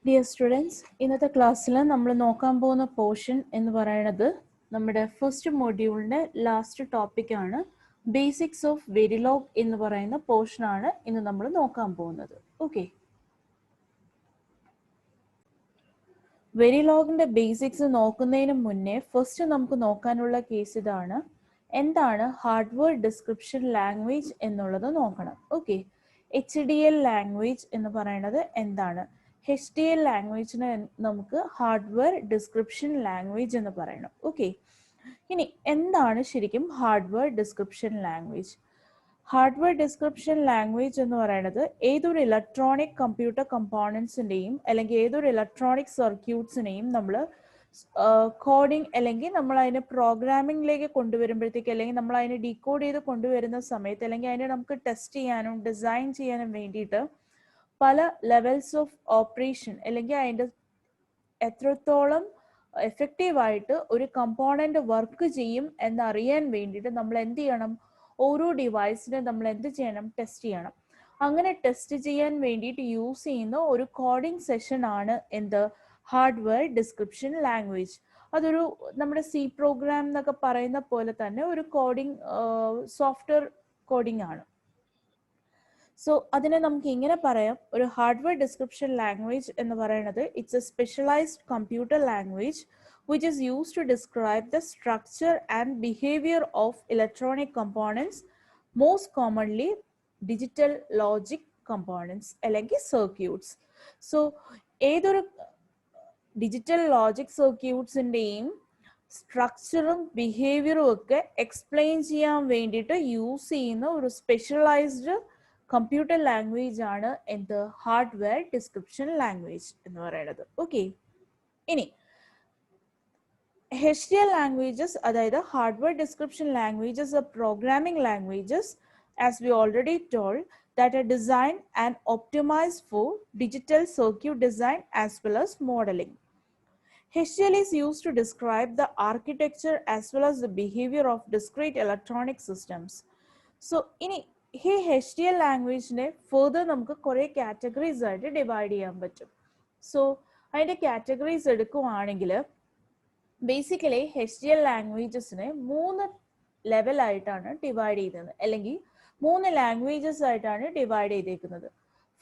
Dear students, ഇന്നത്തെ ക്ലാസ്സിൽ നമ്മൾ നോക്കാൻ പോകുന്ന പോർഷൻ എന്ന് പറയുന്നത് നമ്മുടെ ഫസ്റ്റ് മൊഡ്യൂളിന്റെ ലാസ്റ്റ് ടോപ്പിക് ആണ്. ബേസിക്സ് ഓഫ് വെരിലോഗ് എന്ന് പറയുന്ന പോർഷൻ ആണ് ഇന്ന് നമ്മൾ നോക്കാൻ പോകുന്നത്. ഓക്കെ, വെരിലോഗിന്റെ ബേസിക്സ് നോക്കുന്നതിന് മുന്നേ ഫസ്റ്റ് നമുക്ക് നോക്കാനുള്ള കേസ് ഇതാണ്. എന്താണ് ഹാർഡ്വെയർ ഡിസ്ക്രിപ്ഷൻ ലാംഗ്വേജ് എന്നുള്ളത് നോക്കണം. ഓക്കെ, HDL ലാംഗ്വേജ് എന്ന് പറയുന്നത് എന്താണ്? HDL ലാംഗ്വേജിനെ നമുക്ക് ഹാർഡ്വെയർ ഡിസ്ക്രിപ്ഷൻ ലാംഗ്വേജ് എന്ന് പറയണം. ഓക്കെ, ഇനി എന്താണ് ശരിക്കും hardware description language? Hardware description language എന്ന് പറയുന്നത് ഏതൊരു ഇലക്ട്രോണിക് കമ്പ്യൂട്ടർ കമ്പോണൻസിൻ്റെയും അല്ലെങ്കിൽ ഏതൊരു ഇലക്ട്രോണിക് സർക്യൂട്ട്സിനെയും നമ്മൾ കോഡിങ് അല്ലെങ്കിൽ നമ്മൾ അതിനെ പ്രോഗ്രാമിംഗിലേക്ക് കൊണ്ടുവരുമ്പോഴത്തേക്ക് അല്ലെങ്കിൽ നമ്മൾ അതിനെ ഡീകോഡ് ചെയ്ത് കൊണ്ടുവരുന്ന സമയത്ത് അല്ലെങ്കിൽ അതിനെ നമുക്ക് ടെസ്റ്റ് ചെയ്യാനും ഡിസൈൻ ചെയ്യാനും വേണ്ടിയിട്ട് പല ലെവൽസ് ഓഫ് ഓപ്പറേഷൻ അല്ലെങ്കിൽ അതിൻ്റെ എത്രത്തോളം എഫക്റ്റീവായിട്ട് ഒരു കമ്പോണന്റ് വർക്ക് ചെയ്യും എന്നറിയാൻ വേണ്ടിയിട്ട് നമ്മൾ എന്ത് ചെയ്യണം? ഓരോ ഡിവൈസിനെ നമ്മൾ എന്ത് ചെയ്യണം? ടെസ്റ്റ് ചെയ്യണം. അങ്ങനെ ടെസ്റ്റ് ചെയ്യാൻ വേണ്ടിയിട്ട് യൂസ് ചെയ്യുന്ന ഒരു കോഡിംഗ് സെഷൻ ആണ് എന്ത്? Hardware description language. അതൊരു നമ്മുടെ C പ്രോഗ്രാം എന്നൊക്കെ പറയുന്ന പോലെ തന്നെ ഒരു കോഡിംഗ് സോഫ്റ്റ്വെയർ കോഡിംഗ് ആണ്. സോ അതിനെ നമുക്ക് ഇങ്ങനെ പറയാം, ഒരു ഹാർഡ്വെയർ ഡിസ്ക്രിപ്ഷൻ ലാംഗ്വേജ് എന്ന് പറയുന്നത് it's A specialised computer language which is used to describe the structure and behavior of electronic components, most commonly digital logic components അല്ലെങ്കിൽ circuits. So ഏതൊരു ഡിജിറ്റൽ ലോജിക് സർക്യൂട്ട്സിൻ്റെയും സ്ട്രക്ചറും ബിഹേവിയറും ഒക്കെ എക്സ്പ്ലെയിൻ ചെയ്യാൻ വേണ്ടിയിട്ട് യൂസ് ചെയ്യുന്ന ഒരു specialised computer language ആണ് എന്ത്? Hardware description language എന്ന് പറയുന്നത്. ഓക്കെ, ഇനി HDL languages, അതായത് hardware description languages are programming languages, as we already told, that are designed and optimized for digital circuit design as well as modeling. HDL is used to describe the architecture as well as the behavior of discrete electronic systems. So ഇനി ഈ HDL ലാംഗ്വേജിനെ further നമുക്ക് കുറേ categories ആയിട്ട് divide ചെയ്യാൻ പറ്റും. So അതിൻ്റെ categories എടുക്കുവാണെങ്കിൽ basically HDL ലാംഗ്വേജസിനെ 3 ലെവലായിട്ടാണ് divide ചെയ്തത്, അല്ലെങ്കിൽ 3 ലാംഗ്വേജസ് ആയിട്ടാണ് ഡിവൈഡ് ചെയ്തേക്കുന്നത്.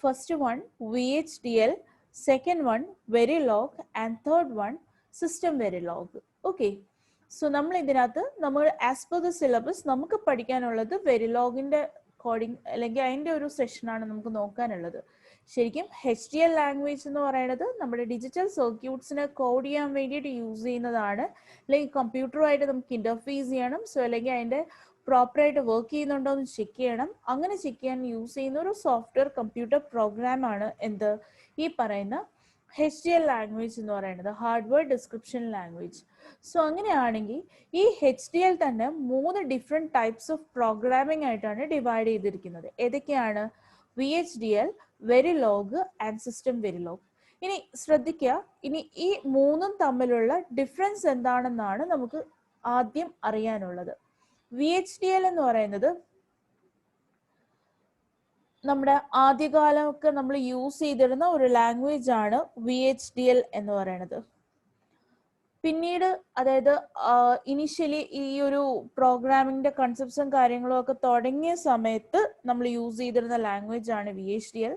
First one VHDL, second one Verilog and third one system Verilog. Okay, so നമ്മൾ ഇതിനകത്ത് നമ്മൾ ആസ് പെർ ദ സിലബസ് നമുക്ക് പഠിക്കാനുള്ളത് വെരിലോഗിൻ്റെ കോഡിങ് അല്ലെങ്കിൽ അതിൻ്റെ ഒരു സെഷനാണ് നമുക്ക് നോക്കാനുള്ളത്. ശരിക്കും HDL ലാംഗ്വേജ് എന്ന് പറയുന്നത് നമ്മുടെ ഡിജിറ്റൽ സർക്യൂട്ട്സിനെ കോഡ് ചെയ്യാൻ വേണ്ടിയിട്ട് യൂസ് ചെയ്യുന്നതാണ്. അല്ലെങ്കിൽ കമ്പ്യൂട്ടറുമായിട്ട് നമുക്ക് ഇൻ്റർഫേസ് ചെയ്യണം. സോ അല്ലെങ്കിൽ അതിൻ്റെ പ്രോപ്പറായിട്ട് വർക്ക് ചെയ്യുന്നുണ്ടോ എന്ന് ചെക്ക് ചെയ്യണം. അങ്ങനെ ചെക്ക് ചെയ്യാൻ യൂസ് ചെയ്യുന്ന ഒരു സോഫ്റ്റ്വെയർ കമ്പ്യൂട്ടർ പ്രോഗ്രാമാണ് എന്ത്? ഈ പറയുന്ന HDL ലാംഗ്വേജ് എന്ന് പറയുന്നത്, ഹാർഡ്വെയർ ഡിസ്ക്രിപ്ഷൻ ലാംഗ്വേജ്. സോ അങ്ങനെയാണെങ്കിൽ ഈ HDL തന്നെ 3 ഡിഫറെൻറ്റ് ടൈപ്സ് ഓഫ് പ്രോഗ്രാമിംഗ് ആയിട്ടാണ് ഡിവൈഡ് ചെയ്തിരിക്കുന്നത്. ഏതൊക്കെയാണ്? VHDL, Verilog and system Verilog. ഇനി ശ്രദ്ധിക്കുക, ഇനി ഈ 3ഉം തമ്മിലുള്ള ഡിഫറൻസ് എന്താണെന്നാണ് നമുക്ക് ആദ്യം അറിയാനുള്ളത്. VHDL എന്ന് പറയുന്നത് നമ്മുടെ ആദ്യകാലമൊക്കെ നമ്മൾ യൂസ് ചെയ്തിരുന്ന ഒരു ലാംഗ്വേജ് ആണ് VHDL എന്ന് പറയുന്നത്. പിന്നീട് അതായത് ഇനിഷ്യലി ഈ ഒരു പ്രോഗ്രാമിങ്ങിന്റെ കൺസെപ്റ്റ്സും കാര്യങ്ങളും ഒക്കെ തുടങ്ങിയ സമയത്ത് നമ്മൾ യൂസ് ചെയ്തിരുന്ന ലാംഗ്വേജ് ആണ് VHDL.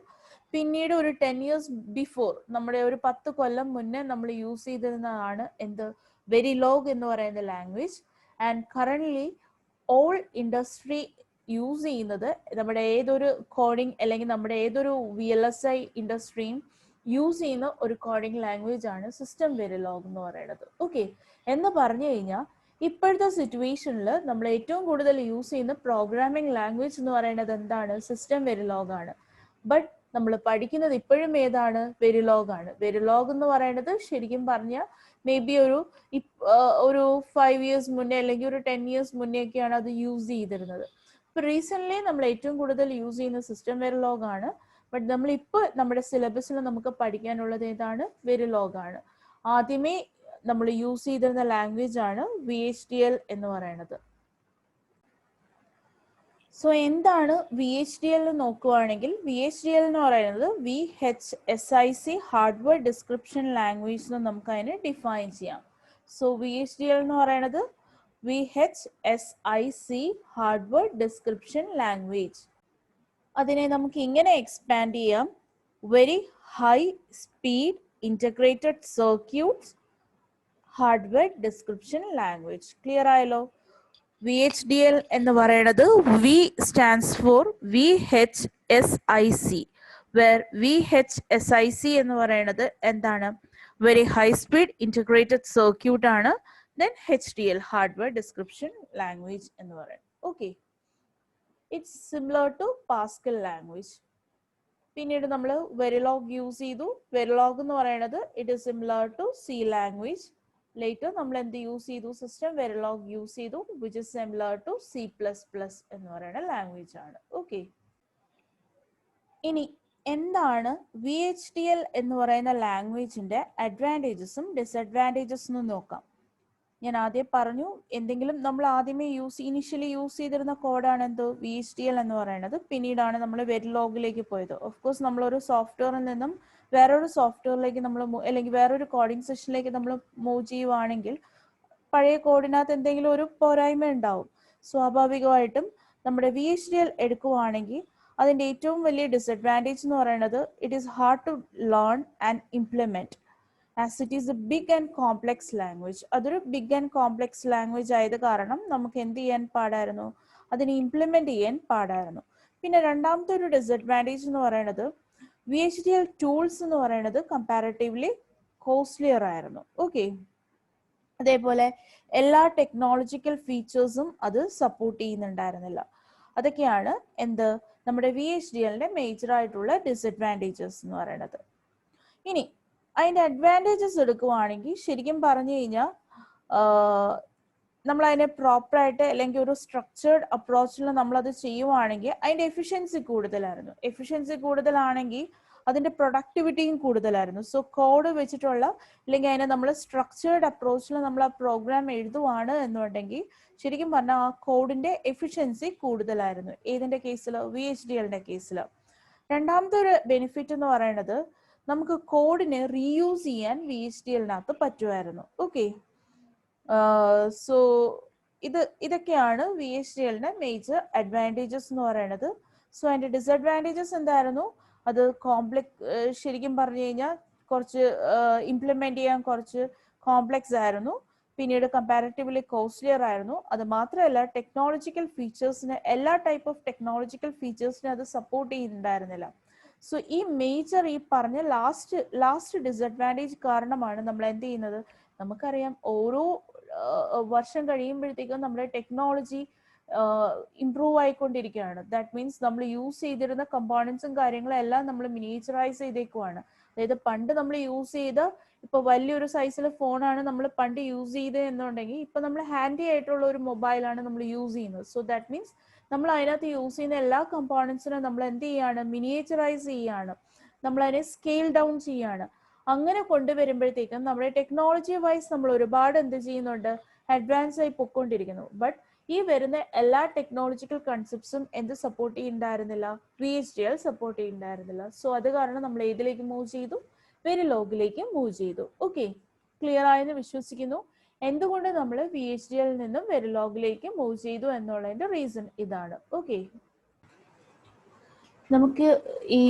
പിന്നീട് ഒരു 10 years ബിഫോർ, നമ്മുടെ ഒരു 10 കൊല്ലം മുന്നേ നമ്മൾ യൂസ് ചെയ്തിരുന്നതാണ് എന്ത്? വെരിലോഗ് എന്ന് പറയുന്ന language. And currently all industry use ചെയ്യുന്നത്, നമ്മുടെ ഏതൊരു കോഡിംഗ് അല്ലെങ്കിൽ നമ്മുടെ ഏതൊരു VLSI ഇൻഡസ്ട്രിയും യൂസ് ചെയ്യുന്ന ഒരു കോഡിംഗ് ലാംഗ്വേജ് ആണ് സിസ്റ്റം വെരിലോഗ് എന്ന് പറയുന്നത്. ഓക്കെ, എന്ന് പറഞ്ഞു കഴിഞ്ഞാൽ ഇപ്പോഴത്തെ സിറ്റുവേഷനിൽ നമ്മൾ ഏറ്റവും കൂടുതൽ യൂസ് ചെയ്യുന്ന പ്രോഗ്രാമിംഗ് ലാംഗ്വേജ് എന്ന് പറയുന്നത് എന്താണ്? സിസ്റ്റം വെരിലോഗ് ആണ്. ബട്ട് നമ്മൾ പഠിക്കുന്നത് ഇപ്പോഴും ഏതാണ്? വെരിലോഗ് ആണ്. വെരിലോഗ് എന്ന് പറയുന്നത് ശരിക്കും പറഞ്ഞാൽ മേ ബി ഒരു 5 years മുന്നേ അല്ലെങ്കിൽ ഒരു 10 years മുന്നേ ഒക്കെയാണ് അത് യൂസ് ചെയ്തിരുന്നത്. ഇപ്പൊ റീസെന്റ് നമ്മൾ ഏറ്റവും കൂടുതൽ യൂസ് ചെയ്യുന്ന സിസ്റ്റം വെരിലോഗ് ആണ്. ബട്ട് നമ്മളിപ്പോൾ നമ്മുടെ സിലബസിൽ നമുക്ക് പഠിക്കാനുള്ളത് ഏതാണ്? വെരിലോഗ് ആണ്. ആദ്യമേ നമ്മൾ യൂസ് ചെയ്തിരുന്ന ലാംഗ്വേജ് ആണ് VHDL എന്ന് പറയുന്നത്. സോ എന്താണ് VHDL എന്ന് നോക്കുകയാണെങ്കിൽ VHDL എന്ന് പറയുന്നത് VHSIC ഹാർഡ്വെയർ ഡിസ്ക്രിപ്ഷൻ ലാംഗ്വേജ് എന്ന് നമുക്ക് അതിനെ ഡിഫൈൻ ചെയ്യാം. സോ VHDL എന്ന് പറയുന്നത് VHSIC ഹാർഡ്വെയർ ഡിസ്ക്രിപ്ഷൻ ലാംഗ്വേജ്. അതിനെ നമുക്ക് ഇങ്ങനെ എക്സ്പാൻഡ് ചെയ്യാം, very high speed integrated circuits hardware description language. Clear ആയല്ലോ? VHDL എന്ന് പറയുന്നത് V stands for VHSIC, where VHSIC എന്ന് പറയുന്നത് എന്താണ്? Very high speed integrated circuit ആണ്. Then HDL hardware description language എന്ന് പറയുന്നത്. Okay, it's similar to Pascal language. പിന്നീട് നമ്മൾ വെരിലോഗ് യൂസ് ചെയ്തു. വെരിലോഗ് എന്ന് പറയുന്നത് it is similar to C language. Later നമ്മൾ എന്ത് യൂസ് ചെയ്തു? സിസ്റ്റം വെരിലോഗ് യൂസ് ചെയ്തു, which is similar to C++ എന്ന് പറയുന്ന ലാംഗ്വേജ് ആണ്. ഓക്കെ, ഇനി എന്താണ് VHDL എന്ന് പറയുന്ന ലാംഗ്വേജിന്റെ അഡ്വാൻറ്റേജസും ഡിസഡ്വാൻറ്റേജസും എന്ന് നോക്കാം. ഞാൻ ആദ്യം പറഞ്ഞു, എന്തെങ്കിലും നമ്മൾ ആദ്യമേ ഇനിഷ്യലി യൂസ് ചെയ്തിരുന്ന കോഡാണ് എന്ത്? VHDL എന്ന് പറയുന്നത്. പിന്നീടാണ് നമ്മൾ വെരിലോഗിലേക്ക് പോയത്. ഓഫ് കോഴ്സ് നമ്മളൊരു സോഫ്റ്റ്വെയറിൽ നിന്നും വേറൊരു സോഫ്റ്റ്വെയറിലേക്ക് നമ്മൾ അല്ലെങ്കിൽ വേറൊരു കോഡിംഗ് സെഷനിലേക്ക് നമ്മൾ മൂവ് ചെയ്യുവാണെങ്കിൽ പഴയ കോഡിനകത്ത് എന്തെങ്കിലും ഒരു പോരായ്മ ഉണ്ടാവും. സ്വാഭാവികമായിട്ടും നമ്മുടെ VHDL എടുക്കുവാണെങ്കിൽ അതിൻ്റെ ഏറ്റവും വലിയ ഡിസഡ്വാൻറ്റേജ് എന്ന് പറയുന്നത് it is hard to learn and implement as it is a big and complex language. അതൊരു ബിഗ് ആൻഡ് കോംപ്ലെക്സ് ലാംഗ്വേജ് ആയത് കാരണം നമുക്ക് എന്ത് ചെയ്യാൻ പാടായിരുന്നു? അതിനെ ഇംപ്ലിമെന്റ് ചെയ്യാൻ പാടായിരുന്നു. പിന്നെ രണ്ടാമത്തെ ഒരു ഡിസഡ്വാൻറ്റേജ് എന്ന് പറയുന്നത് VHDL ടൂൾസ് എന്ന് പറയുന്നത് കമ്പാരിറ്റീവ്ലി കോസ്റ്റ്ലിയർ ആയിരുന്നു. ഓക്കെ, അതേപോലെ എല്ലാ ടെക്നോളജിക്കൽ ഫീച്ചേഴ്സും അത് സപ്പോർട്ട് ചെയ്യുന്നുണ്ടായിരുന്നില്ല. അതൊക്കെയാണ് എന്ത് നമ്മുടെ VHDLന്റെ മേജർ ആയിട്ടുള്ള ഡിസഡ്വാൻറ്റേജസ് എന്ന് പറയുന്നത്. ഇനി അതിന്റെ അഡ്വാൻറ്റേജസ് എടുക്കുവാണെങ്കിൽ ശരിക്കും പറഞ്ഞു കഴിഞ്ഞാൽ നമ്മൾ അതിനെ പ്രോപ്പറായിട്ട് അല്ലെങ്കിൽ ഒരു സ്ട്രക്ചേർഡ് അപ്രോച്ചിൽ നമ്മളത് ചെയ്യുവാണെങ്കിൽ അതിന്റെ എഫിഷ്യൻസി കൂടുതലായിരുന്നു. എഫിഷ്യൻസി കൂടുതലാണെങ്കിൽ അതിന്റെ പ്രൊഡക്ടിവിറ്റിയും കൂടുതലായിരുന്നു. സോ കോഡ് വെച്ചിട്ടുള്ള അല്ലെങ്കിൽ അതിനെ നമ്മൾ സ്ട്രക്ചേർഡ് അപ്രോച്ചിൽ നമ്മൾ ആ പ്രോഗ്രാം എഴുതുവാണ് എന്നുണ്ടെങ്കിൽ ശരിക്കും പറഞ്ഞാൽ ആ കോഡിന്റെ എഫിഷ്യൻസി കൂടുതലായിരുന്നു. ഏതിന്റെ കേസിൽ? VHDLന്റെ കേസിൽ. രണ്ടാമത്തെ ഒരു ബെനിഫിറ്റ് എന്ന് പറയുന്നത് നമുക്ക് കോഡിനെ റീയൂസ് ചെയ്യാൻ VHDLനകത്ത് പറ്റുമായിരുന്നു. ഓക്കെ, സോ ഇതൊക്കെയാണ് VHDLന്റെ മേജർ അഡ്വാൻറ്റേജസ് എന്ന് പറയുന്നത്. സോ അതിന്റെ ഡിസഡ്വാൻറ്റേജസ് എന്തായിരുന്നു? അത് ശരിക്കും പറഞ്ഞു കഴിഞ്ഞാൽ കുറച്ച് ഇംപ്ലിമെന്റ് ചെയ്യാൻ കുറച്ച് കോംപ്ലെക്സ് ആയിരുന്നു. പിന്നീട് കമ്പാരിറ്റീവ്ലി കോസ്റ്റ്ലിയർ ആയിരുന്നു. അത് മാത്രമല്ല ടെക്നോളജിക്കൽ ഫീച്ചേഴ്സിന് എല്ലാ ടൈപ്പ് ഓഫ് ടെക്നോളജിക്കൽ ഫീച്ചേഴ്സിനെ അത് സപ്പോർട്ട് ചെയ്യുന്നുണ്ടായിരുന്നില്ല. സോ ഈ മേജർ ഈ പറഞ്ഞ ലാസ്റ്റ് ഡിസഡ്വാൻറ്റേജ് കാരണമാണ് നമ്മൾ എന്ത് ചെയ്യുന്നത്? നമുക്കറിയാം ഓരോ വർഷം കഴിയുമ്പോഴത്തേക്കും നമ്മുടെ ടെക്നോളജി ഇംപ്രൂവ് ആയിക്കൊണ്ടിരിക്കുകയാണ്. ദാറ്റ് മീൻസ് നമ്മൾ യൂസ് ചെയ്തിരുന്ന കമ്പോണൻസും കാര്യങ്ങളും എല്ലാം നമ്മൾ മിനിയേച്ചറൈസ് ചെയ്തേക്കുവാണ്. അതായത് പണ്ട് നമ്മൾ യൂസ് ചെയ്ത ഇപ്പൊ വലിയൊരു സൈസിലെ ഫോണാണ് നമ്മൾ പണ്ട് യൂസ് ചെയ്തത് എന്നുണ്ടെങ്കിൽ ഇപ്പൊ നമ്മൾ ഹാൻഡി ആയിട്ടുള്ള ഒരു മൊബൈലാണ് നമ്മൾ യൂസ് ചെയ്യുന്നത്. സോ ദാറ്റ് മീൻസ് നമ്മൾ അതിനകത്ത് യൂസ് ചെയ്യുന്ന എല്ലാ കമ്പോണൻസിനും നമ്മൾ എന്ത് ചെയ്യാണ്? മിനിയേച്ചറൈസ് ചെയ്യാണ്, നമ്മൾ അതിനെ സ്കെയിൽ ഡൗൺ ചെയ്യാണ്. അങ്ങനെ കൊണ്ടുവരുമ്പോഴത്തേക്കും നമ്മുടെ ടെക്നോളജി വൈസ് നമ്മൾ ഒരുപാട് എന്ത് ചെയ്യുന്നുണ്ട്? അഡ്വാൻസ് ആയി പൊയ്ക്കൊണ്ടിരിക്കുന്നു. ബട്ട് ഈ വരുന്ന എല്ലാ ടെക്നോളജിക്കൽ കൺസെപ്റ്റ്സും എന്ത് സപ്പോർട്ട് ചെയ്യുന്നുണ്ടായിരുന്നില്ല? VHDL സപ്പോർട്ട് ചെയ്യുന്നുണ്ടായിരുന്നില്ല. സോ അത് കാരണം നമ്മൾ ഏതിലേക്ക് മൂവ് ചെയ്തു? വെരിലോഗിലേക്ക് മൂവ് ചെയ്തു. ഓക്കെ, ക്ലിയർ ആയെന്ന് വിശ്വസിക്കുന്നു. എന്തുകൊണ്ട് നമ്മൾ VHDL നിന്നും വെരിലോഗിലേക്ക് മൂവ് ചെയ്തു എന്നുള്ളതിന്റെ റീസൺ ഇതാണ്. ഓക്കെ, നമുക്ക് ഈ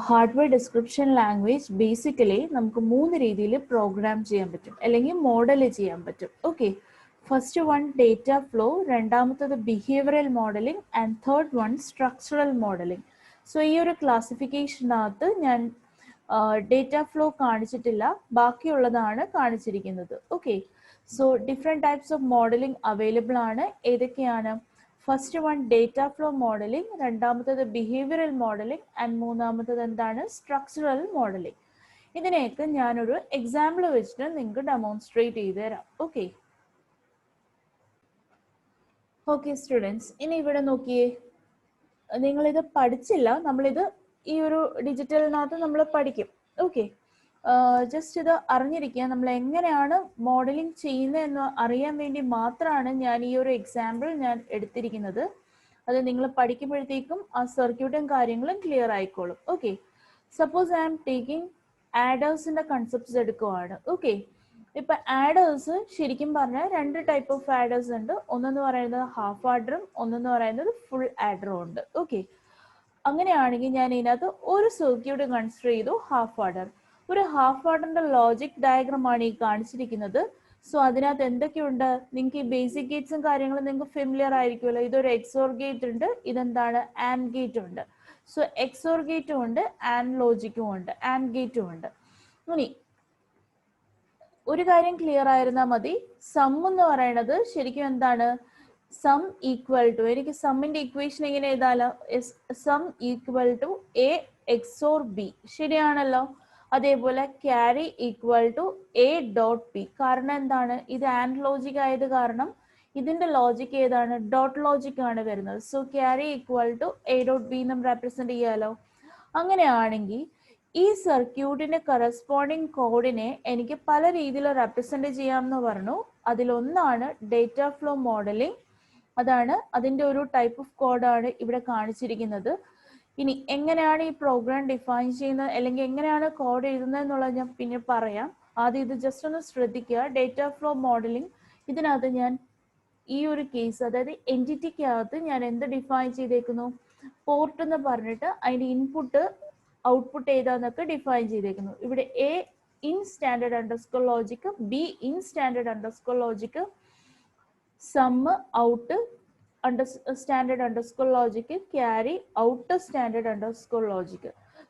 ഹാർഡ്വെയർ ഡിസ്ക്രിപ്ഷൻ ലാംഗ്വേജ് ബേസിക്കലി നമുക്ക് 3 രീതിയിൽ പ്രോഗ്രാം ചെയ്യാൻ പറ്റും അല്ലെങ്കിൽ മോഡൽ ചെയ്യാൻ പറ്റും. Okay, first one data flow, രണ്ടാമത്തത് behavioural modelling and third one structural modelling. So ഈ ഒരു ക്ലാസിഫിക്കേഷനകത്ത് ഞാൻ ഡേറ്റ ഫ്ലോ കാണിച്ചിട്ടില്ല, ബാക്കിയുള്ളതാണ് കാണിച്ചിരിക്കുന്നത്. Okay, so different types of modelling available ആണ്. ഏതൊക്കെയാണ്? First one data flow modelling, രണ്ടാമത്തത് ബിഹേവിയറൽ മോഡലിംഗ് ആൻഡ് മൂന്നാമത്തത് എന്താണ്? Structural modelling. ഇതിനെയൊക്കെ ഞാനൊരു എക്സാമ്പിൾ വെച്ചിട്ട് നിങ്ങൾക്ക് ഡെമോൺസ്ട്രേറ്റ് ചെയ്ത് തരാം. ഓക്കെ ഓക്കെ സ്റ്റുഡൻസ്, ഇനി ഇവിടെ നോക്കിയേ, നിങ്ങളിത് പഠിച്ചില്ല, നമ്മളിത് ഈ ഒരു ഡിജിറ്റലിനകത്ത് നമ്മൾ പഠിക്കും. ഓക്കെ, ജസ്റ്റ് ഇത് അറിഞ്ഞിരിക്കുക, നമ്മൾ എങ്ങനെയാണ് മോഡലിംഗ് ചെയ്യുന്നത് എന്ന് അറിയാൻ വേണ്ടി മാത്രമാണ് ഞാൻ ഈ ഒരു എക്സാമ്പിൾ ഞാൻ എടുത്തിരിക്കുന്നത്. അത് നിങ്ങൾ പഠിക്കുമ്പോഴത്തേക്കും ആ സർക്യൂട്ടും കാര്യങ്ങളും ക്ലിയർ ആയിക്കോളും. Okay, suppose I am taking ആഡേഴ്സിന്റെ കൺസെപ്റ്റ്സ് എടുക്കുവാണ്. ഓക്കെ, ഇപ്പൊ ആഡേഴ്സ് ശരിക്കും പറഞ്ഞാൽ രണ്ട് ടൈപ്പ് ഓഫ് ആഡേഴ്സ് ഉണ്ട്. ഒന്നെന്ന് പറയുന്നത് ഹാഫ് ആഡറും ഒന്നെന്ന് പറയുന്നത് ഫുൾ ആഡറും ഉണ്ട്. ഓക്കെ, അങ്ങനെയാണെങ്കിൽ ഞാൻ ഇതിനകത്ത് ഒരു സർക്യൂട്ട് കൺസിഡർ ചെയ്തു, ഹാഫ് ആഡർ. ഒരു ഹാഫ് ആഡറിന്റെ ലോജിക് ഡയഗ്രാം ആണ് ഈ കാണിച്ചിരിക്കുന്നത്. സോ അതിനകത്ത് എന്തൊക്കെയുണ്ട്, നിങ്ങൾക്ക് ഈ ബേസിക് ഗേറ്റ്സും കാര്യങ്ങളും നിങ്ങൾക്ക് ഫെമിലിയർ ആയിരിക്കുമല്ലോ. ഇതൊരു എക്സോർ ഗേറ്റ് ഉണ്ട്, ഇതെന്താണ് ആൻഡ് ഗേറ്റ് ഉണ്ട്. സോ എക്സോർ ഗേറ്റും ഉണ്ട്, ആൻഡ് ലോജിക്കും ഉണ്ട്, ആൻഡ് ഗേറ്റും ഉണ്ട്. ഇനി ഒരു കാര്യം ക്ലിയർ ആയിരുന്നാൽ മതി, സം എന്ന് പറയുന്നത് ശരിക്കും എന്താണ്, സം ഈക്വൽ ടു, എനിക്ക് സമ്മിന്റെ ഇക്വേഷൻ എങ്ങനെ എഴുതാലോ, sum equal to A XOR B, ശരിയാണല്ലോ. അതേപോലെ carry equal to A dot B. കാരണം എന്താണ്, ഇത് ആൻഡ് ലോജിക് ആയത് കാരണം ഇതിന്റെ ലോജിക് ഏതാണ്, ഡോട്ട് ലോജിക് ആണ് വരുന്നത്. So carry equal to A dot B എന്നും റെപ്രസെന്റ് ചെയ്യാലോ. അങ്ങനെയാണെങ്കിൽ ഈ സർക്യൂട്ടിന്റെ കറസ്പോണ്ടിങ് കോഡിനെ എനിക്ക് പല രീതിയിൽ റെപ്രസെന്റ് ചെയ്യാമെന്ന് പറഞ്ഞു. അതിലൊന്നാണ് ഡേറ്റ ഫ്ലോ മോഡലിംഗ്. അതാണ് അതിന്റെ ഒരു ടൈപ്പ് ഓഫ് കോഡാണ് ഇവിടെ കാണിച്ചിരിക്കുന്നത്. ഇനി എങ്ങനെയാണ് ഈ പ്രോഗ്രാം ഡിഫൈൻ ചെയ്യുന്നത് അല്ലെങ്കിൽ എങ്ങനെയാണ് കോഡ് എഴുതുന്നത് എന്നുള്ളത് ഞാൻ പിന്നെ പറയാം. ആദ്യം ഇത് ജസ്റ്റ് ഒന്ന് ശ്രദ്ധിക്കുക. ഡേറ്റ ഫ്ലോ മോഡലിംഗ്, ഇതിനകത്ത് ഞാൻ ഈ ഒരു കേസ്, അതായത് എൻറ്റിറ്റിക്കകത്ത് ഞാൻ എന്ത് ഡിഫൈൻ ചെയ്തേക്കുന്നു, പോർട്ട് എന്ന് പറഞ്ഞിട്ട് അതിന്റെ ഇൻപുട്ട് ഔട്ട്പുട്ട് ഏതാന്നൊക്കെ ഡിഫൈൻ ചെയ്തേക്കുന്നു. ഇവിടെ A in standard underscore logic, B in standard underscore logic, sum out standard underscore logic, carry out standard underscore logic.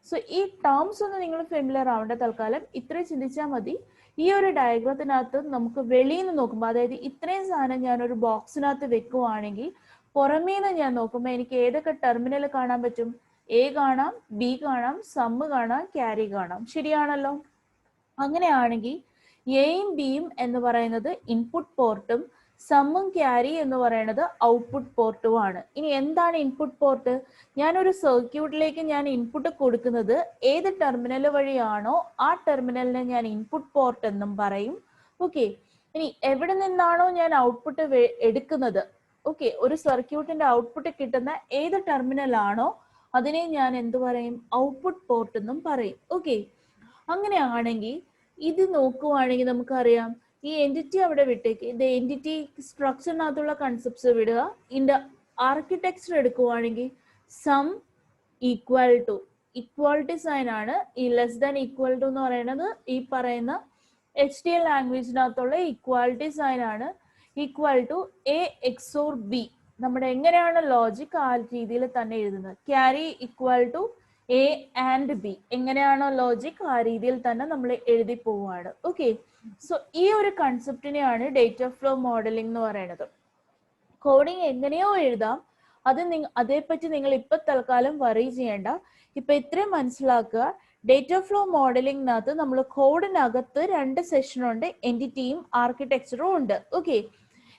So ഈ ടേംസ് ഒന്ന് നിങ്ങൾ ഫെമിലിയർ ആവേണ്ട. തൽക്കാലം ഇത്രയും ചിന്തിച്ചാൽ മതി. ഈ ഒരു ഡയഗ്രത്തിനകത്ത് നമുക്ക് വെളിയിൽ നിന്ന് നോക്കുമ്പോൾ, അതായത് ഇത്രയും സാധനം ഞാനൊരു ബോക്സിനകത്ത് വെക്കുവാണെങ്കിൽ പുറമേ നിന്ന് ഞാൻ നോക്കുമ്പോൾ എനിക്ക് ഏതൊക്കെ ടെർമിനൽ കാണാൻ പറ്റും, എ കാണാം, ബി കാണാം, സം കാണാം, ക്യാരി കാണാം, ശരിയാണല്ലോ. അങ്ങനെയാണെങ്കിൽ എയും ബിയും എന്ന് പറയുന്നത് ഇൻപുട്ട് പോർട്ടും സമ്മും ക്യാരി എന്ന് പറയുന്നത് ഔട്ട്പുട്ട് പോർട്ടുമാണ്. ഇനി എന്താണ് ഇൻപുട്ട് പോർട്ട്, ഞാനൊരു സർക്യൂട്ടിലേക്ക് ഞാൻ ഇൻപുട്ട് കൊടുക്കുന്നത് ഏത് ടെർമിനൽ വഴിയാണോ ആ ടെർമിനലിനെ ഞാൻ ഇൻപുട്ട് പോർട്ട് എന്നും പറയും. ഓക്കെ, ഇനി എവിടെ നിന്നാണോ ഞാൻ ഔട്ട്പുട്ട് എടുക്കുന്നത്, ഓക്കെ, ഒരു സർക്യൂട്ടിന്റെ ഔട്ട്പുട്ട് കിട്ടുന്ന ഏത് ടെർമിനൽ ആണോ അതിനെ ഞാൻ എന്ത് പറയും, ഔട്ട്പുട്ട് പോർട്ട് എന്നും പറയും. ഓക്കെ, അങ്ങനെയാണെങ്കിൽ ഇത് നോക്കുവാണെങ്കിൽ നമുക്കറിയാം, ഈ എൻറ്റിറ്റി അവിടെ വിട്ടേക്ക്, ഇത് എൻറ്റിറ്റി സ്ട്രക്ചറിനകത്തുള്ള കൺസെപ്റ്റ്സ് വിടുക. ഇതിന്റെ ആർക്കിടെക്ചർ എടുക്കുവാണെങ്കിൽ sum equal to, equality sign ആണ്. ഈ ലെസ് ദാൻ ഈക്വൽ ടു എന്ന് പറയുന്നത് ഈ പറയുന്ന HDL ലാംഗ്വേജിനകത്തുള്ള ഇക്വാളിറ്റി സൈൻ ആണ്. Equal to A XOR B, നമ്മുടെ എങ്ങനെയാണ് ലോജിക് ആ രീതിയിൽ തന്നെ എഴുതുന്നത്. Carry equal to A and B, എങ്ങനെയാണോ ലോജിക് ആ രീതിയിൽ തന്നെ നമ്മൾ എഴുതി പോവുകയാണ്. ഓക്കെ, സോ ഈ ഒരു കൺസെപ്റ്റിനെയാണ് ഡേറ്റ ഫ്ലോ മോഡലിംഗ് എന്ന് പറയുന്നത്. കോഡിങ് എങ്ങനെയോ എഴുതാം, അത് അതേപ്പറ്റി നിങ്ങൾ ഇപ്പൊ തൽക്കാലം വറി ചെയ്യേണ്ട. ഇപ്പൊ ഇത്രയും മനസ്സിലാക്കുക, ഡേറ്റ ഫ്ലോ മോഡലിംഗിനകത്ത് നമ്മൾ കോഡിനകത്ത് രണ്ട് സെഷൻ ഉണ്ട്, എൻറ്റിറ്റിയും ആർക്കിടെക്ചറും ഉണ്ട്. ഓക്കെ,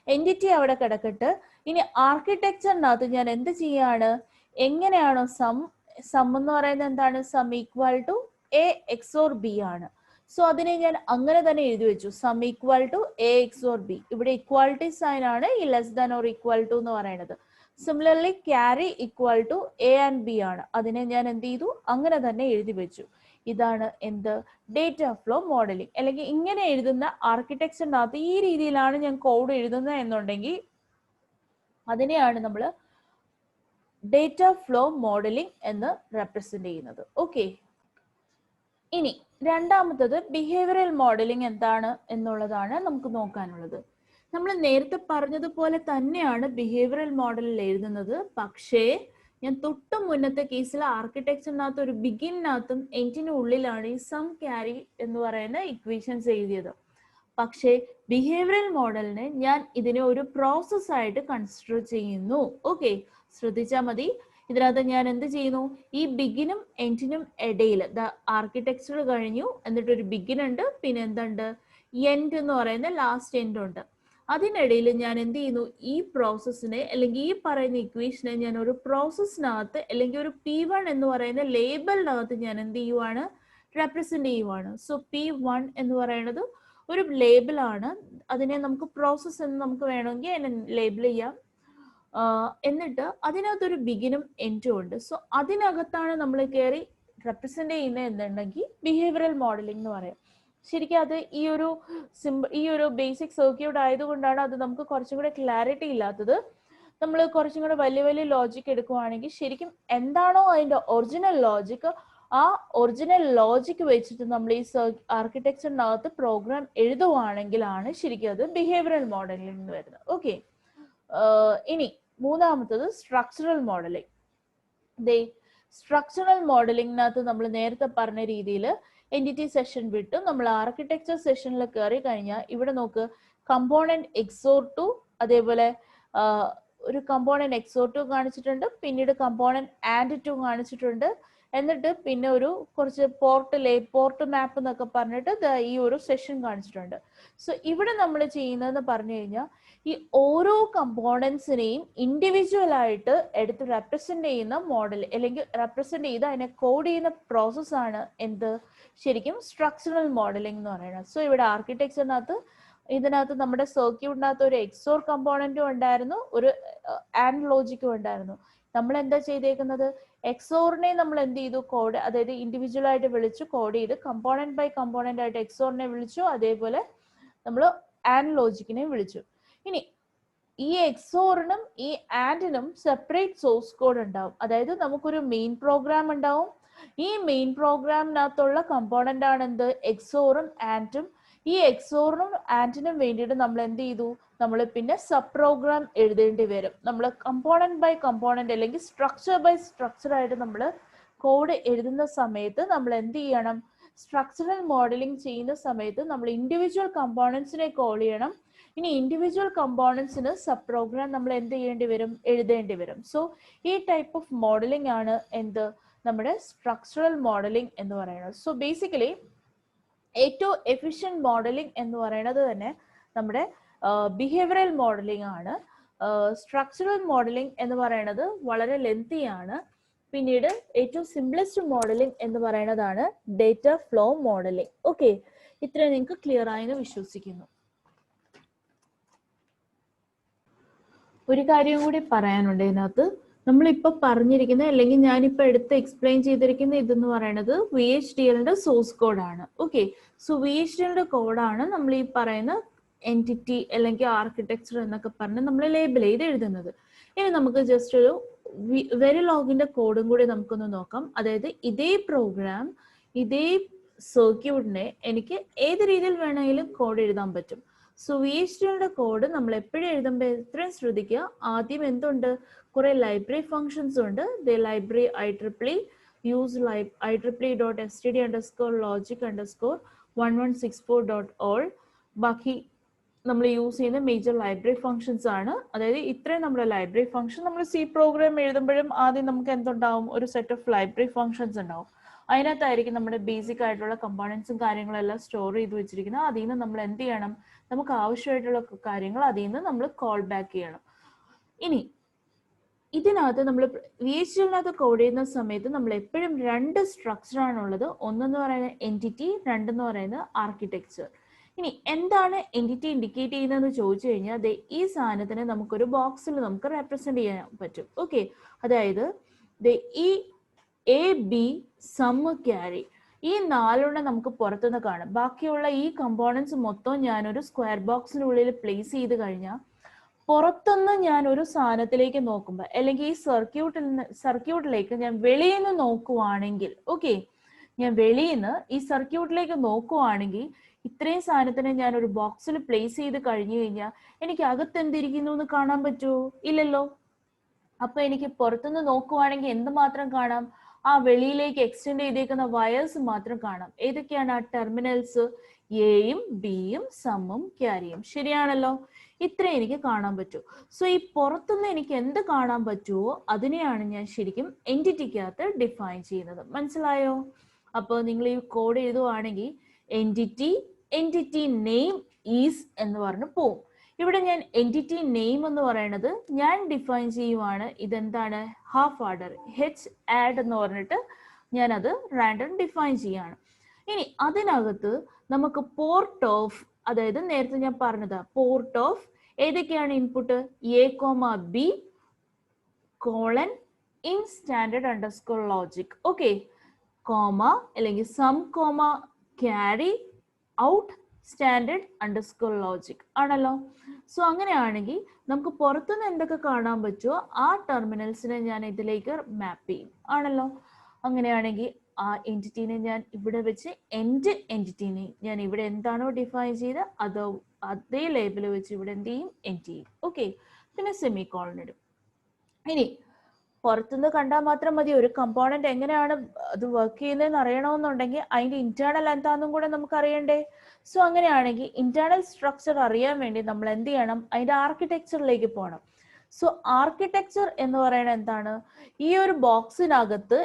എൻറ്റിറ്റി അവിടെ കിടക്കട്ടെ. ഇനി ആർക്കിടെക്ചറിനകത്ത് ഞാൻ എന്ത് ചെയ്യാണ്, എങ്ങനെയാണോ സം എന്ന് പറയുന്നത് എന്താണ്, sum equal to A XOR B ആണ്. സോ അതിനെ ഞാൻ അങ്ങനെ തന്നെ എഴുതി വെച്ചു, sum equal to A XOR B. ഇവിടെ ഇക്വാലിറ്റി സൈൻ ആണ് ഈ less than or equal to എന്ന് പറയുന്നത്. Similarly carry equal to A and B ആണ്, അതിനെ ഞാൻ എന്ത് ചെയ്തു, അങ്ങനെ തന്നെ എഴുതി വെച്ചു. ഇതാണ് എന്ത്, ഡേറ്റ ഫ്ലോ മോഡലിംഗ്. അല്ലെങ്കിൽ ഇങ്ങനെ എഴുതുന്ന ആർക്കിടെക്ചറിനകത്ത് ഈ രീതിയിലാണ് ഞാൻ കോഡ് എഴുതുന്നത് എന്നുണ്ടെങ്കിൽ അതിനെയാണ് നമ്മൾ ഡേറ്റ ഫ്ലോ മോഡലിംഗ് എന്ന് റെപ്രസെന്റ് ചെയ്യുന്നത്. ഓക്കെ, ഇനി രണ്ടാമത്തത് ബിഹേവിയറൽ മോഡലിംഗ് എന്താണ് എന്നുള്ളതാണ് നമുക്ക് നോക്കാനുള്ളത്. നമ്മൾ നേരത്തെ പറഞ്ഞതുപോലെ തന്നെയാണ് ബിഹേവിയറൽ മോഡലിൽ എഴുതുന്നത്. പക്ഷേ ഞാൻ തൊട്ട് മുന്നത്തെ കേസിൽ ആർക്കിടെക്ചറിനകത്ത് ഒരു ബിഗിനകത്തും എൻഡിനും ഉള്ളിലാണ് ഈ സം ക്യാരി എന്ന് പറയുന്ന ഇക്വേഷൻസ് എഴുതിയത്. പക്ഷേ ബിഹേവിയറൽ മോഡലിനെ ഞാൻ ഇതിനെ ഒരു പ്രോസസ് ആയിട്ട് കൺസിഡർ ചെയ്യുന്നു. ഓക്കെ, ശ്രദ്ധിച്ചാൽ മതി. ഇതിനകത്ത് ഞാൻ എന്ത് ചെയ്യുന്നു, ഈ ബിഗിനും എൻഡിനും ഇടയിൽ ആർക്കിടെക്ചർ കഴിഞ്ഞു, എന്നിട്ട് ഒരു ബിഗിൻ ഉണ്ട്, പിന്നെ എന്തുണ്ട്, എൻഡ് എന്ന് പറയുന്ന ലാസ്റ്റ് എൻഡ് ഉണ്ട്. അതിനിടയിൽ ഞാൻ എന്ത് ചെയ്യുന്നു, ഈ പ്രോസസ്സിനെ അല്ലെങ്കിൽ ഈ പറയുന്ന ഇക്വേഷനെ ഞാൻ ഒരു പ്രോസസ്സിനകത്ത് അല്ലെങ്കിൽ ഒരു P1 എന്ന് പറയുന്ന ലേബലിനകത്ത് ഞാൻ എന്ത് ചെയ്യുവാണ്, റെപ്രസെന്റ് ചെയ്യുവാണ്. സോ P1 എന്ന് പറയുന്നത് ഒരു ലേബിളാണ്. അതിനെ നമുക്ക് പ്രോസസ് എന്ന് നമുക്ക് വേണമെങ്കിൽ അതിനെ ലേബിൾ ചെയ്യാം. എന്നിട്ട് അതിനകത്തൊരു ബിഗിനും എൻഡും ഉണ്ട്. സോ അതിനകത്താണ് നമ്മൾ കയറി റെപ്രസെന്റ് ചെയ്യുന്നത് എന്നുണ്ടെങ്കിൽ ബിഹേവിയറൽ മോഡലിംഗ് എന്ന് പറയാം. ശരിക്കും അത് ഈ ഒരു ബേസിക് സർക്യൂട്ട് ആയതുകൊണ്ടാണ് അത് നമുക്ക് കുറച്ചും കൂടെ ക്ലാരിറ്റി ഇല്ലാത്തത്. നമ്മൾ കുറച്ചും കൂടെ വലിയ വലിയ ലോജിക് എടുക്കുവാണെങ്കിൽ ശരിക്കും എന്താണോ അതിന്റെ ഒറിജിനൽ ലോജിക്, ആ ഒറിജിനൽ ലോജിക് വെച്ചിട്ട് നമ്മൾ ഈ ആർക്കിടെക്ചറിനകത്ത് പ്രോഗ്രാം എഴുതുവാണെങ്കിലാണ് ശരിക്കും അത് ബിഹേവിയറൽ മോഡലിംഗ് എന്ന് വരുന്നത്. ഓക്കെ, ഇനി മൂന്നാമത്തത് സ്ട്രക്ചറൽ മോഡലിംഗ്. സ്ട്രക്ചറൽ മോഡലിംഗിനകത്ത് നമ്മൾ നേരത്തെ പറഞ്ഞ രീതിയിൽ എൻറ്റിറ്റി സെഷൻ വിട്ടു നമ്മൾ ആർക്കിടെക്ചർ സെഷനിൽ കയറി കഴിഞ്ഞാൽ ഇവിടെ നോക്ക്, കമ്പോണന്റ് XOR2, അതേപോലെ ഒരു കമ്പോണന്റ് XOR2 കാണിച്ചിട്ടുണ്ട്, പിന്നീട് കമ്പോണന്റ് AND2 കാണിച്ചിട്ടുണ്ട്, എന്നിട്ട് പിന്നെ ഒരു കുറച്ച് പോർട്ട് മാപ്പ് എന്നൊക്കെ പറഞ്ഞിട്ട് ഈ ഒരു സെഷൻ കാണിച്ചിട്ടുണ്ട്. സോ ഇവിടെ നമ്മൾ ചെയ്യുന്നതെന്ന് പറഞ്ഞു കഴിഞ്ഞാൽ ഈ ഓരോ കമ്പോണൻസിനെയും ഇൻഡിവിജ്വൽ ആയിട്ട് എടുത്ത് റെപ്രസെന്റ് ചെയ്യുന്ന മോഡൽ, അല്ലെങ്കിൽ റെപ്രസെന്റ് ചെയ്ത് അതിനെ കോഡ് ചെയ്യുന്ന പ്രോസസ്സാണ് എന്ത്, ശരിക്കും സ്ട്രക്ചറൽ മോഡലിംഗ് എന്ന് പറയുന്നത്. സോ ഇവിടെ ആർക്കിടെക്ചറിനകത്ത് ഇതിനകത്ത് നമ്മുടെ സർക്യൂട്ടിനകത്ത് ഒരു XOR കമ്പോണന്റും ഉണ്ടായിരുന്നു, ഒരു AND ലോജിക്കും ഉണ്ടായിരുന്നു. നമ്മൾ എന്താ ചെയ്തേക്കുന്നത്, XORനെ നമ്മൾ എന്ത് ചെയ്തു, കോഡ്, അതായത് ഇൻഡിവിജ്വൽ ആയിട്ട് വിളിച്ചു കോഡ് ചെയ്ത്, കമ്പോണന്റ് ബൈ കമ്പോണന്റ് ആയിട്ട് XORനെ വിളിച്ചു, അതേപോലെ നമ്മൾ AND ലോജിക്കിനെ വിളിച്ചു. ഇനി ഈ XORനും ഈ ANDനും സെപ്പറേറ്റ് സോഴ്സ് കോഡ് ഉണ്ടാവും. അതായത് നമുക്കൊരു മെയിൻ പ്രോഗ്രാം ഉണ്ടാവും. ഈ മെയിൻ പ്രോഗ്രാമിനകത്തുള്ള കമ്പോണന്റ് ആണ് എന്ത്, XORും ANDും. ഈ XORനും ANDനും വേണ്ടിയിട്ട് നമ്മൾ എന്ത് ചെയ്തു, നമ്മൾ പിന്നെ സബ് പ്രോഗ്രാം എഴുതേണ്ടി വരും. നമ്മൾ കമ്പോണന്റ് ബൈ കമ്പോണന്റ് അല്ലെങ്കിൽ സ്ട്രക്ചർ ബൈ സ്ട്രക്ചർ ആയിട്ട് നമ്മൾ കോഡ് എഴുതുന്ന സമയത്ത് നമ്മൾ എന്ത് ചെയ്യണം, സ്ട്രക്ചറൽ മോഡലിംഗ് ചെയ്യുന്ന സമയത്ത് നമ്മൾ ഇൻഡിവിജ്വൽ കമ്പോണൻസിനെ കോൾ ചെയ്യണം. ഇനി ഇൻഡിവിജ്വൽ കമ്പോണൻസിന് സബ് പ്രോഗ്രാം നമ്മൾ എന്ത് ചെയ്യേണ്ടി വരും, എഴുതേണ്ടി വരും. സോ ഈ ടൈപ്പ് ഓഫ് മോഡലിംഗ് ആണ് എന്ത്, നമ്മുടെ സ്ട്രക്ചറൽ മോഡലിംഗ് എന്ന് പറയുന്നത്. സോ ബേസിക്കലി ഏറ്റവും എഫിഷ്യന്റ് മോഡലിംഗ് എന്ന് പറയുന്നത് തന്നെ നമ്മുടെ ബിഹേവിയറൽ മോഡലിംഗ് ആണ്. സ്ട്രക്ചറൽ മോഡലിംഗ് എന്ന് പറയുന്നത് വളരെ ലെങ്തി ആണ്. പിന്നീട് ഏറ്റവും സിംപ്ലസ്റ്റ് മോഡലിംഗ് എന്ന് പറയുന്നതാണ് ഡേറ്റ ഫ്ലോ മോഡലിംഗ്. ഓക്കെ, ഇത്രയും നിങ്ങൾക്ക് ക്ലിയർ ആയെന്ന് വിശ്വസിക്കുന്നു. ഒരു കാര്യം കൂടി പറയാനുണ്ട് ഇതിനകത്ത്. നമ്മളിപ്പോ പറഞ്ഞിരിക്കുന്ന, അല്ലെങ്കിൽ ഞാനിപ്പോ എടുത്ത് എക്സ്പ്ലെയിൻ ചെയ്തിരിക്കുന്ന ഇതെന്ന് പറയുന്നത് VHDLന്റെ സോഴ്സ് കോഡാണ്. ഓക്കെ, സോ VHDLന്റെ കോഡാണ് നമ്മൾ ഈ പറയുന്ന എൻറ്റിറ്റി അല്ലെങ്കിൽ ആർക്കിടെക്ചർ എന്നൊക്കെ പറഞ്ഞ് നമ്മൾ ലേബൽ ചെയ്ത് എഴുതുന്നത്. ഇനി നമുക്ക് ജസ്റ്റ് ഒരു വെരിലോഗിന്റെ കോഡും കൂടി നമുക്കൊന്ന് നോക്കാം. അതായത് ഇതേ പ്രോഗ്രാം, ഇതേ സർക്യൂട്ടിനെ എനിക്ക് ഏത് രീതിയിൽ വേണമെങ്കിലും കോഡ് എഴുതാൻ പറ്റും. സോ VHDLന്റെ കോഡ് നമ്മൾ എപ്പോഴും എഴുതുമ്പോൾ എത്രയും ശ്രദ്ധിക്കുക, ആദ്യം എന്തുണ്ട്, കുറെ ലൈബ്രറി ഫങ്ഷൻസ് ഉണ്ട്. Library IEEE use IEEE.std_logic_1164.all. ബാക്കി നമ്മൾ യൂസ് ചെയ്യുന്ന മേജർ ലൈബ്രറി ഫങ്ഷൻസ് ആണ്. അതായത് ഇത്രയും നമ്മുടെ ലൈബ്രറി ഫങ്ഷൻ, നമ്മൾ C പ്രോഗ്രാം എഴുതുമ്പോഴും ആദ്യം നമുക്ക് എന്തുണ്ടാവും, ഒരു സെറ്റ് ഓഫ് ലൈബ്രറി ഫങ്ഷൻസ് ഉണ്ടാവും. അതിനകത്തായിരിക്കും നമ്മുടെ ബേസിക് ആയിട്ടുള്ള കമ്പോണൻസും കാര്യങ്ങളെല്ലാം സ്റ്റോർ ചെയ്ത് വെച്ചിരിക്കുന്നത്. അതിൽ നിന്ന് നമ്മൾ എന്ത് ചെയ്യണം, നമുക്ക് ആവശ്യമായിട്ടുള്ള കാര്യങ്ങൾ അതിൽ നിന്ന് നമ്മൾ കോൾ ബാക്ക് ചെയ്യണം. ഇനി ഇതിനകത്ത് നമ്മൾ VHDLനകത്ത് കോഡ് ചെയ്യുന്ന സമയത്ത് നമ്മൾ എപ്പോഴും രണ്ട് സ്ട്രക്ചറാണുള്ളത്. ഒന്നെന്ന് പറയുന്നത് എൻറ്റിറ്റി, രണ്ടെന്ന് പറയുന്നത് ആർക്കിടെക്ചർ. ഇനി എന്താണ് എൻറ്റിറ്റി ഇൻഡിക്കേറ്റ് ചെയ്യുന്നതെന്ന് ചോദിച്ചു കഴിഞ്ഞാൽ ഈ സാധനത്തിനെ നമുക്കൊരു ബോക്സിൽ നമുക്ക് റെപ്രസെന്റ് ചെയ്യാൻ പറ്റും. ഓക്കെ, അതായത് ഈ AB സം ക്യാരി, ഈ നാലെണ്ണം നമുക്ക് പുറത്തുനിന്ന് കാണാം. ബാക്കിയുള്ള ഈ കമ്പോണൻസ് മൊത്തം ഞാനൊരു സ്ക്വയർ ബോക്സിനുള്ളിൽ പ്ലേസ് ചെയ്ത് കഴിഞ്ഞാൽ പുറത്തുനിന്ന് ഞാൻ ഒരു സാധനത്തിലേക്ക് നോക്കുമ്പോൾ, അല്ലെങ്കിൽ ഈ സർക്യൂട്ടിലേക്ക് ഞാൻ വെളിയിൽ നിന്ന് നോക്കുവാണെങ്കിൽ, ഓക്കെ, ഞാൻ വെളിയിൽ നിന്ന് ഈ സർക്യൂട്ടിലേക്ക് നോക്കുവാണെങ്കിൽ ഇത്രയും സാധനത്തിനെ ഞാൻ ഒരു ബോക്സിൽ പ്ലേസ് ചെയ്ത് കഴിഞ്ഞു കഴിഞ്ഞാൽ എനിക്ക് അകത്ത് എന്തിരിക്കുന്നു എന്ന് കാണാൻ പറ്റുമോ? ഇല്ലല്ലോ. അപ്പൊ എനിക്ക് പുറത്തുനിന്ന് നോക്കുവാണെങ്കിൽ എന്ത് മാത്രം കാണാം, ആ വെളിയിലേക്ക് എക്സ്റ്റെൻഡ് ചെയ്തേക്കുന്ന വയേഴ്സ് മാത്രം കാണാം. ഏതൊക്കെയാണ് ആ ടെർമിനൽസ്? എയും ബിയും സമ്മും ക്യാരിയും. ശരിയാണല്ലോ, ഇത്രയും എനിക്ക് കാണാൻ പറ്റൂ. സോ ഈ പുറത്തുനിന്ന് എനിക്ക് എന്ത് കാണാൻ പറ്റുമോ അതിനെയാണ് ഞാൻ ശരിക്കും എൻറ്റിറ്റിക്കകത്ത് ഡിഫൈൻ ചെയ്യുന്നത്. മനസ്സിലായോ? അപ്പോൾ നിങ്ങൾ ഈ കോഡ് എഴുതുവാണെങ്കിൽ എൻറ്റിറ്റി നെയിം ഈസ് എന്ന് പറഞ്ഞ് പോവും. ഇവിടെ ഞാൻ എൻറ്റിറ്റി നെയിം എന്ന് പറയുന്നത് ഞാൻ ഡിഫൈൻ ചെയ്യുവാണ്. ഇതെന്താണ്, ഹാഫ് ആർഡർ HAD എന്ന് പറഞ്ഞിട്ട് ഞാനത് റാൻഡം ഡിഫൈൻ ചെയ്യാണ്. ഇനി അതിനകത്ത് നമുക്ക് പോർട്ട് ഓഫ്, അതായത് നേരത്തെ ഞാൻ പറഞ്ഞത് പോർട്ട് ഓഫ് ഏതൊക്കെയാണ് input, A, B, colon in standard underscore logic. Okay, comma അല്ലെങ്കിൽ sum comma carry out standard underscore logic ആണല്ലോ. സോ അങ്ങനെയാണെങ്കിൽ നമുക്ക് പുറത്തുനിന്ന് എന്തൊക്കെ കാണാൻ പറ്റുമോ ആ ടെർമിനൽസിനെ ഞാൻ ഇതിലേക്ക് മാപ്പ് ചെയ്യും ആണല്ലോ. അങ്ങനെയാണെങ്കിൽ ആ എൻറ്റിറ്റീനെ ഞാൻ ഇവിടെ വെച്ച് എൻഡ് എൻറ്റിറ്റീനെ ഞാൻ ഇവിടെ എന്താണോ ഡിഫൈൻ ചെയ്ത് അതേ ലേബിൾ വെച്ച് ഇവിടെ എന്ത് ചെയ്യും, എൻഡ് ചെയ്യും. ഓക്കെ, പിന്നെ സെമി കോളൻ ഇടും. ഇനി പുറത്തുനിന്ന് കണ്ടാൽ മാത്രം മതി, ഒരു കമ്പോണന്റ് എങ്ങനെയാണ് അത് വർക്ക് ചെയ്യുന്നതെന്ന് അറിയണമെന്നുണ്ടെങ്കിൽ അതിന്റെ ഇന്റേണൽ എന്താണെന്നും കൂടെ നമുക്ക് അറിയണ്ടേ. സോ അങ്ങനെയാണെങ്കിൽ ഇന്റേണൽ സ്ട്രക്ചർ അറിയാൻ വേണ്ടി നമ്മൾ എന്ത് ചെയ്യണം, അതിന്റെ ആർക്കിടെക്ചറിലേക്ക് പോകണം. സോ ആർക്കിടെക്ചർ എന്ന് പറയുന്നത് എന്താണ്, ഈ ഒരു ബോക്സിനകത്ത്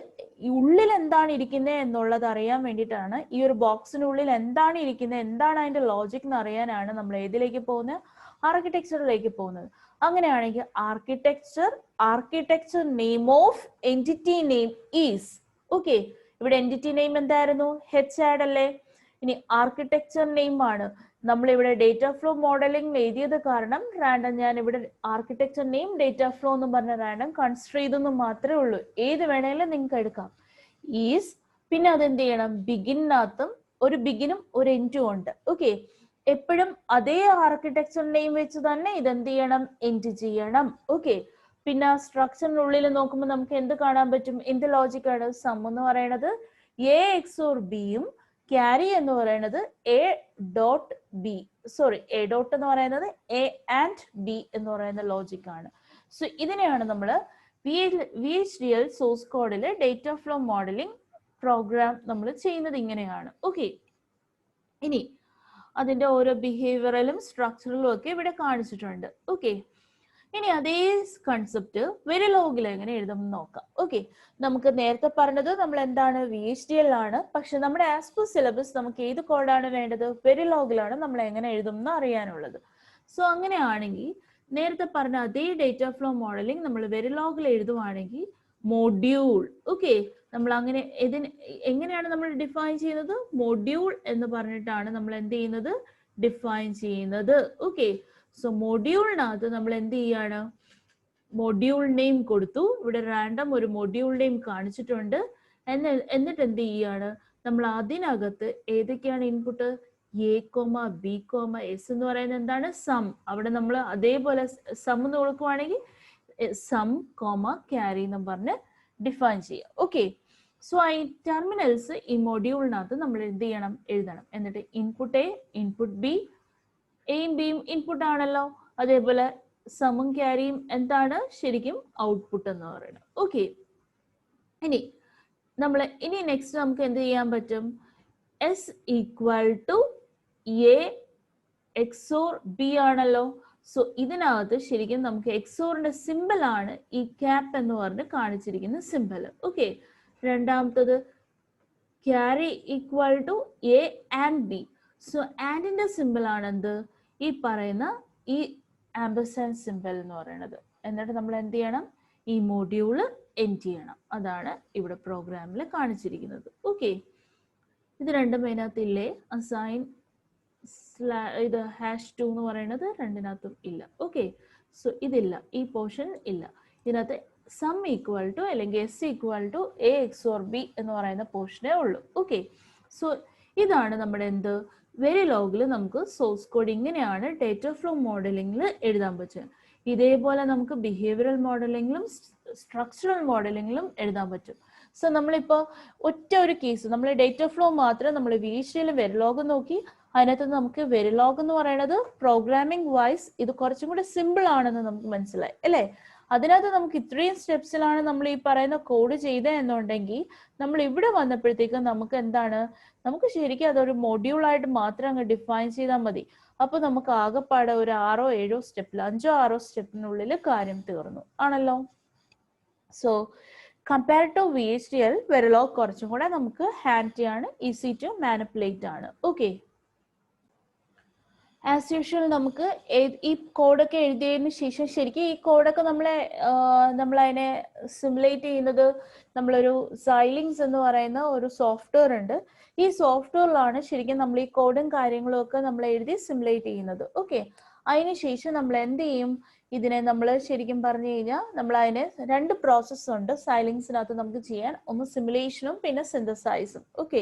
ഉള്ളിൽ എന്താണ് ഇരിക്കുന്നത് എന്നുള്ളത് അറിയാൻ വേണ്ടിയിട്ടാണ്. ഈ ഒരു ബോക്സിനുള്ളിൽ എന്താണ് ഇരിക്കുന്നത്, എന്താണ് അതിന്റെ ലോജിക് എന്ന് അറിയാനാണ് നമ്മൾ ഏതിലേക്ക് പോകുന്നത്, ആർക്കിടെക്ചറിലേക്ക് പോകുന്നത്. അങ്ങനെയാണെങ്കിൽ architecture name of entity name is. Okay, ഇവിടെ എൻറ്റിറ്റി നെയിം എന്തായിരുന്നു, ഹെച്ച് ആഡ് അല്ലേ. ഇനി ആർക്കിടെക്ചർ നെയിം ആണ് നമ്മൾ ഇവിടെ ഡേറ്റ ഫ്ലോ മോഡലിംഗ് എഴുതിയത് കാരണം റാൻഡം ഞാൻ ഇവിടെ ആർക്കിടെക്ചർ നെയിം ഡേറ്റ ഫ്ലോ എന്ന് പറഞ്ഞ റാൻഡം കൺസിഡർ ചെയ്തെന്ന് മാത്രമേ ഉള്ളൂ. ഏത് വേണേലും നിങ്ങൾക്ക് എടുക്കാം. ഈസ്, പിന്നെ അതെന്ത് ചെയ്യണം, ബിഗിനകത്തും ഒരു ബിഗിനും ഒരു എൻഡും ഉണ്ട്. ഓക്കെ, എപ്പോഴും അതേ ആർക്കിടെക്ചർ നെയിം വെച്ച് തന്നെ ഇതെന്ത് ചെയ്യണം, എൻഡ് ചെയ്യണം. ഓക്കെ, പിന്നെ സ്ട്രക്ചറിനുള്ളിൽ നോക്കുമ്പോൾ നമുക്ക് എന്ത് കാണാൻ പറ്റും, എന്ത് ലോജിക്കാണ്, സം എന്ന് പറയുന്നത് എ എക്സോർ ബിയും ക്യാരി എന്ന് പറയുന്നത് A dot B, sorry A dot എന്ന് പറയുന്നത് എ ആൻഡ് ബി എന്ന് പറയുന്ന ലോജിക്കാണ്. സോ ഇതിനെയാണ് നമ്മൾ VHDL സോഴ്സ് കോഡിൽ ഡേറ്റ ഫ്ലോ മോഡലിംഗ് പ്രോഗ്രാം നമ്മൾ ചെയ്യുന്നത് ഇങ്ങനെയാണ്. ഓക്കെ, ഇനി അതിന്റെ ഓരോ ബിഹേവിയറലും സ്ട്രക്ചറലും ഒക്കെ ഇവിടെ കാണിച്ചിട്ടുണ്ട്. ഓക്കെ, ഇനി അതേ കൺസെപ്റ്റ് വെരിലോഗിൽ എങ്ങനെ എഴുതുമെന്ന് നോക്കാം. ഓക്കെ, നമുക്ക് നേരത്തെ പറഞ്ഞത് നമ്മൾ എന്താണ്, VHDL ആണ്. പക്ഷെ നമ്മുടെ ആസ് പെർ സിലബസ് നമുക്ക് ഏത് കോഡാണ് വേണ്ടത്, വെരിലോഗിലാണ് നമ്മൾ എങ്ങനെ എഴുതുമെന്ന് അറിയാനുള്ളത്. സോ അങ്ങനെയാണെങ്കിൽ നേരത്തെ പറഞ്ഞ അതേ ഡേറ്റ ഫ്ലോ മോഡലിംഗ് നമ്മൾ വെരിലോഗിൽ എഴുതുവാണെങ്കിൽ മൊഡ്യൂൾ. ഓക്കെ, നമ്മൾ അങ്ങനെ എങ്ങനെയാണ് നമ്മൾ ഡിഫൈൻ ചെയ്യുന്നത്, മൊഡ്യൂൾ എന്ന് പറഞ്ഞിട്ടാണ് നമ്മൾ എന്ത് ചെയ്യുന്നത്, ഡിഫൈൻ ചെയ്യുന്നത്. ഓക്കെ, സോ മൊഡ്യൂളിനകത്ത് നമ്മൾ എന്ത് ചെയ്യാണ്, മൊഡ്യൂൾ നെയിം കൊടുത്തു. ഇവിടെ റാൻഡം ഒരു മൊഡ്യൂൾ നെയിം കാണിച്ചിട്ടുണ്ട്. എന്നിട്ട് എന്ത് ചെയ്യാണ്, നമ്മൾ അതിനകത്ത് ഏതൊക്കെയാണ് input, A comma B comma S എന്ന് പറയുന്നത് എന്താണ്, സം. അവിടെ നമ്മൾ അതേപോലെ സം എന്ന് കൊടുക്കുവാണെങ്കിൽ സം കോമ ക്യാരി എന്ന് പറഞ്ഞ് ഡിഫൈൻ ചെയ്യാം. ഓക്കെ, സോ ഈ ടെർമിനൽസ് ഈ മൊഡ്യൂളിനകത്ത് നമ്മൾ എന്ത് ചെയ്യണം, എഴുതണം. എന്നിട്ട് ഇൻപുട്ട് എ, ഇൻപുട്ട് ബി, എയും ബിയും ഇൻപുട്ട് ആണല്ലോ. അതേപോലെ സമം ക്യാരിയും എന്താണ്, ശരിക്കും ഔട്ട്പുട്ട് എന്ന് പറയുന്നത്. ഓക്കെ, ഇനി നെക്സ്റ്റ് നമുക്ക് എന്ത് ചെയ്യാൻ പറ്റും, S equal to A XOR B ആണല്ലോ. സോ ഇതിനകത്ത് ശരിക്കും നമുക്ക് എക്സോറിന്റെ സിമ്പിൾ ആണ് ഈ ക്യാപ്പ് എന്ന് പറഞ്ഞ് കാണിച്ചിരിക്കുന്ന സിമ്പിൾ. ഓക്കെ, രണ്ടാമത്തത് carry equal to A and B. So ആൻഡിന്റെ സിമ്പിൾ ആണ് എന്ത്, ഈ പറയുന്ന ഈ ആംബർസാൻഡ് സിമ്പിൾ എന്ന് പറയുന്നത്. എന്നിട്ട് നമ്മൾ എന്ത് ചെയ്യണം, ഈ മൊഡ്യൂള് എൻഡ് ചെയ്യണം. അതാണ് ഇവിടെ പ്രോഗ്രാമിൽ കാണിച്ചിരിക്കുന്നത്. ഓക്കെ, ഇത് രണ്ടും അതിനകത്തില്ലേ, അസൈൻ ഇത് #2 എന്ന് പറയുന്നത് രണ്ടിനകത്തും ഇല്ല. ഓക്കെ, സോ ഇതില്ല, ഈ പോർഷൻ ഇല്ല. ഇതിനകത്ത് സം ഈക്വൽ ടു അല്ലെങ്കിൽ S equal to A XOR B എന്ന് പറയുന്ന പോർഷനേ ഉള്ളൂ. ഓക്കെ, സോ ഇതാണ് നമ്മുടെ എന്ത്, വെരിലോഗിൽ നമുക്ക് സോഴ്സ് കോഡ് ഇങ്ങനെയാണ് ഡേറ്റ ഫ്ലോ മോഡലിംഗിൽ എഴുതാൻ പറ്റുക. ഇതേപോലെ നമുക്ക് ബിഹേവിയറൽ മോഡലിംഗിലും സ്ട്രക്ചറൽ മോഡലിംഗിലും എഴുതാൻ പറ്റും. സോ നമ്മളിപ്പോൾ ഒറ്റ ഒരു കേസ്, നമ്മൾ ഡേറ്റ ഫ്ലോ മാത്രം നമ്മൾ VHDL വെരിലോഗ് നോക്കി. അതിനകത്ത് നമുക്ക് വെരിലോഗ് എന്ന് പറയുന്നത് പ്രോഗ്രാമിംഗ് വൈസ് ഇത് കുറച്ചും കൂടെ സിമ്പിൾ ആണെന്ന് നമുക്ക് മനസ്സിലായി അല്ലേ. അതിനകത്ത് നമുക്ക് ഇത്രയും സ്റ്റെപ്സിലാണ് നമ്മൾ ഈ പറയുന്ന കോഡ് ചെയ്തത് എന്നുണ്ടെങ്കിൽ നമ്മൾ ഇവിടെ വന്നപ്പോഴത്തേക്കും നമുക്ക് എന്താണ്, നമുക്ക് ശരിക്കും അതൊരു മൊഡ്യൂളായിട്ട് മാത്രം അങ്ങ് ഡിഫൈൻ ചെയ്താൽ മതി. അപ്പൊ നമുക്ക് ആകെപ്പാടെ ഒരു 6-7 സ്റ്റെപ്പിൽ 5-6 സ്റ്റെപ്പിനുള്ളിൽ കാര്യം തീർന്നു ആണല്ലോ. So compared to VHDL Verilog കുറച്ചും കൂടെ നമുക്ക് ഹാൻഡി ആണ്, ഈസി ടു മാനിപ്പുലേറ്റ് ആണ്. ഓക്കെ, ആസ് യൂഷ്വൽ നമുക്ക് ഈ കോഡൊക്കെ എഴുതിയതിന് ശേഷം ശരിക്കും ഈ കോഡൊക്കെ നമ്മളതിനെ സിമുലേറ്റ് ചെയ്യുന്നത് നമ്മളൊരു സൈലിങ്സ് എന്ന് പറയുന്ന ഒരു സോഫ്റ്റ്വെയർ ഉണ്ട്. ഈ സോഫ്റ്റ്വെയറിലാണ് ശരിക്കും നമ്മൾ ഈ കോഡും കാര്യങ്ങളും ഒക്കെ നമ്മൾ എഴുതി സിമുലേറ്റ് ചെയ്യുന്നത്. ഓക്കെ, അതിനുശേഷം നമ്മൾ എന്ത് ചെയ്യും, ഇതിനെ നമ്മൾ ശരിക്കും പറഞ്ഞു കഴിഞ്ഞാൽ നമ്മൾ അതിനെ രണ്ട് പ്രോസസ്സ് ഉണ്ട് സൈലിങ്സിനകത്ത് നമുക്ക് ചെയ്യാൻ. ഒന്ന് സിമുലേഷനും പിന്നെ സിന്തസൈസും. ഓക്കെ,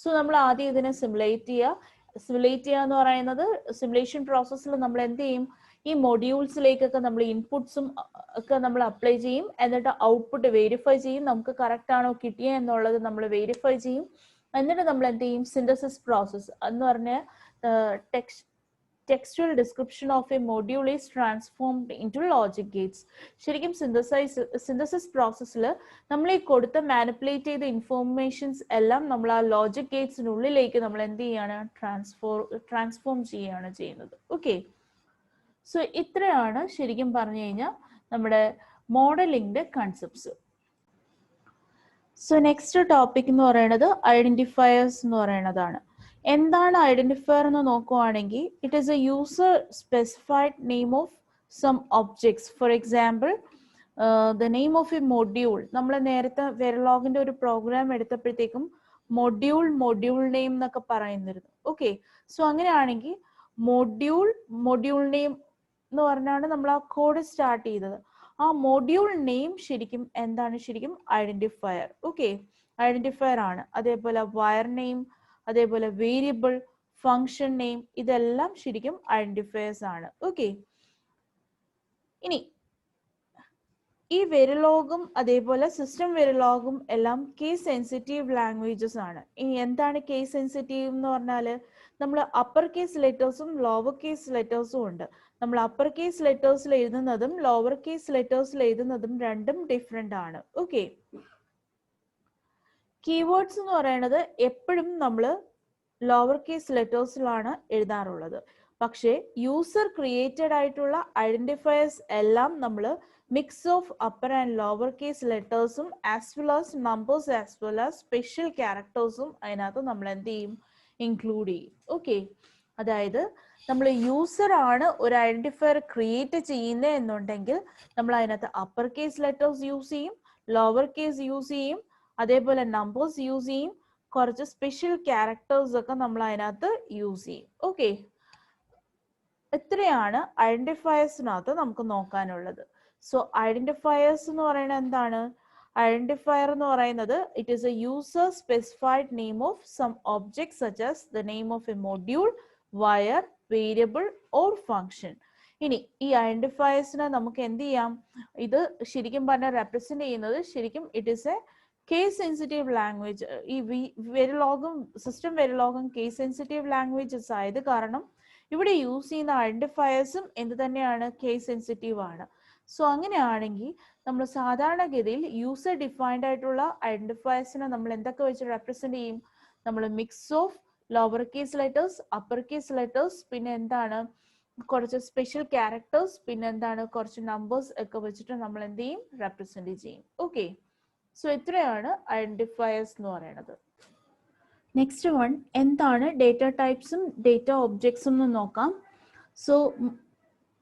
സോ നമ്മൾ ആദ്യം ഇതിനെ സിമുലേറ്റ് ചെയ്യുക എന്ന് പറയുന്നത് സിമുലേഷൻ പ്രോസസ്സിൽ നമ്മൾ എന്ത് ചെയ്യും, ഈ മൊഡ്യൂൾസിലേക്കൊക്കെ നമ്മൾ ഇൻപുട്സും ഒക്കെ നമ്മൾ അപ്ലൈ ചെയ്യും. എന്നിട്ട് ഔട്ട്പുട്ട് വെരിഫൈ ചെയ്യും, നമുക്ക് കറക്റ്റ് ആണോ കിട്ടിയത് എന്നുള്ളത് നമ്മൾ വെരിഫൈ ചെയ്യും. എന്നിട്ട് നമ്മൾ എന്ത് ചെയ്യും, സിന്തസിസ് പ്രോസസ് എന്ന് പറഞ്ഞാൽ textual description of a module is transformed into logic gates. ശരിക്കും സിന്തസിസ് പ്രോസസ്സിൽ നമ്മൾ ഈ കൊടുത്ത മാനിപ്പുലേറ്റ് ചെയ്ത ഇൻഫോർമേഷൻസ് എല്ലാം നമ്മൾ ആ ലോജിക് ഗേറ്റ്സിനുള്ളിലേക്ക് നമ്മൾ എന്ത് ചെയ്യാണ്, ട്രാൻസ്ഫോം ചെയ്യുകയാണ് ചെയ്യുന്നത്. ഓക്കെ, സോ ഇത്രയാണ് ശരിക്കും പറഞ്ഞു കഴിഞ്ഞാൽ നമ്മുടെ മോഡലിംഗിന്റെ കൺസെപ്റ്റ്സ്. സോ നെക്സ്റ്റ് ടോപ്പിക് എന്ന് പറയുന്നത് ഐഡന്റിഫയേഴ്സ് എന്ന് പറയുന്നതാണ്. എന്താണ് ഐഡന്റിഫയർ എന്ന് നോക്കുവാണെങ്കിൽ, it is a user specified name of some objects. For example the name of a module. നമ്മൾ നേരത്തെ വെരിലോഗിന്റെ ഒരു പ്രോഗ്രാം എടുത്തപ്പോഴത്തേക്കും മൊഡ്യൂൾ നെയിം എന്നൊക്കെ പറയുന്നിരുന്നു. ഓക്കെ, സോ അങ്ങനെയാണെങ്കിൽ മൊഡ്യൂൾ നെയിം എന്ന് പറഞ്ഞാണ് നമ്മൾ ആ കോഡ് സ്റ്റാർട്ട് ചെയ്തത്. ആ മൊഡ്യൂൾ നെയിം ശരിക്കും എന്താണ്, ശരിക്കും ഐഡന്റിഫയർ. ഓക്കെ, ഐഡന്റിഫയർ ആണ്. അതേപോലെ വയർ നെയിം, അതേപോലെ വേരിയബിൾ, ഫങ്ഷൻ നെയിം, ഇതെല്ലാം ശരിക്കും ഐഡന്റിഫയേഴ്സ് ആണ്. ഓക്കെ, ഇനി ഈ വെരിലോഗും അതേപോലെ സിസ്റ്റം വെരിലോഗും എല്ലാം കേസ് സെൻസിറ്റീവ് ലാംഗ്വേജസ് ആണ്. ഇനി എന്താണ് കേസ് സെൻസിറ്റീവ് എന്ന് പറഞ്ഞാൽ, നമ്മൾ അപ്പർ കേസ് ലെറ്റേഴ്സും ലോവർ കേസ് ലെറ്റേഴ്സും ഉണ്ട്. നമ്മൾ അപ്പർ കേസ് ലെറ്റേഴ്സിൽ എഴുതുന്നതും ലോവർ കേസ് ലെറ്റേഴ്സിൽ എഴുതുന്നതും രണ്ടും ഡിഫറെന്റ് ആണ്. ഓക്കെ, കീവേഡ്സ് എന്ന് പറയുന്നത് എപ്പോഴും നമ്മൾ ലോവർ കേസ് ലെറ്റേഴ്സിലാണ് എഴുതാറുള്ളത്. പക്ഷേ യൂസർ ക്രിയേറ്റഡ് ആയിട്ടുള്ള ഐഡന്റിഫയേഴ്സ് എല്ലാം നമ്മൾ mix of upper and lower case ലെറ്റേഴ്സും as well as numbers as well as special ക്യാരക്ടേഴ്സും അതിനകത്ത് നമ്മൾ എന്ത് ചെയ്യും, ഇൻക്ലൂഡ് ചെയ്യും. ഓക്കെ, അതായത് നമ്മൾ യൂസർ ആണ് ഒരു ഐഡന്റിഫയർ ക്രിയേറ്റ് ചെയ്യുന്നത് എന്നുണ്ടെങ്കിൽ നമ്മൾ അതിനകത്ത് അപ്പർ കേസ് ലെറ്റേഴ്സ് യൂസ് ചെയ്യും, ലോവർ കേസ് യൂസ് ചെയ്യും, അതേപോലെ നമ്പേഴ്സ് യൂസ് ചെയ്യും, കുറച്ച് സ്പെഷ്യൽ ക്യാരക്ടേഴ്സ് ഒക്കെ നമ്മൾ അതിനകത്ത് യൂസ് ചെയ്യും. ഓക്കെ, ഇത്രയാണ് ഐഡന്റിഫയേഴ്സിനകത്ത് നമുക്ക് നോക്കാനുള്ളത്. സോ ഐഡന്റിഫയേഴ്സ് എന്ന് പറയുന്നത് എന്താണ്, ഐഡന്റിഫയർ എന്ന് പറയുന്നത് it is a user specified name of some object such as the name of a module, wire, variable or function. ഇനി ഈ ഐഡന്റിഫയേഴ്സിനെ നമുക്ക് എന്ത് ചെയ്യാം, ഇത് ശരിക്കും പറഞ്ഞാൽ റെപ്രസെന്റ് ചെയ്യുന്നത് ശരിക്കും it is A case sensitive language. ഈ വെരിലോഗും സിസ്റ്റം വെരിലോഗും കേസ് സെൻസിറ്റീവ് ലാംഗ്വേജസ് ആയത് കാരണം ഇവിടെ യൂസ് ചെയ്യുന്ന ഐഡന്റിഫയേഴ്സും എന്ത് തന്നെയാണ്, കേസ് സെൻസിറ്റീവ് ആണ്. സോ അങ്ങനെയാണെങ്കിൽ നമ്മൾ സാധാരണഗതിയിൽ യൂസർ ഡിഫൈൻഡ് ആയിട്ടുള്ള ഐഡന്റിഫയേഴ്സിനെ നമ്മൾ എന്തൊക്കെ വെച്ച് റെപ്രസെന്റ് ചെയ്യും, നമ്മൾ mix of lower case letters, upper case letters, പിന്നെ എന്താണ് കുറച്ച് സ്പെഷ്യൽ ക്യാരക്ടേഴ്സ്, പിന്നെ എന്താണ് കുറച്ച് നമ്പേഴ്സ് ഒക്കെ വെച്ചിട്ട് നമ്മൾ എന്ത് ചെയ്യും, റെപ്രസെന്റ് ചെയ്യും. ഓക്കെ, സോ ഇത്രയാണ് ഐഡന്റിഫയേഴ്സ് എന്ന് പറയുന്നത്. നെക്സ്റ്റ് വൺ, എന്താണ് ഡേറ്റ ടൈപ്സും ഡേറ്റ ഒബ്ജക്ട്സും എന്ന് നോക്കാം. So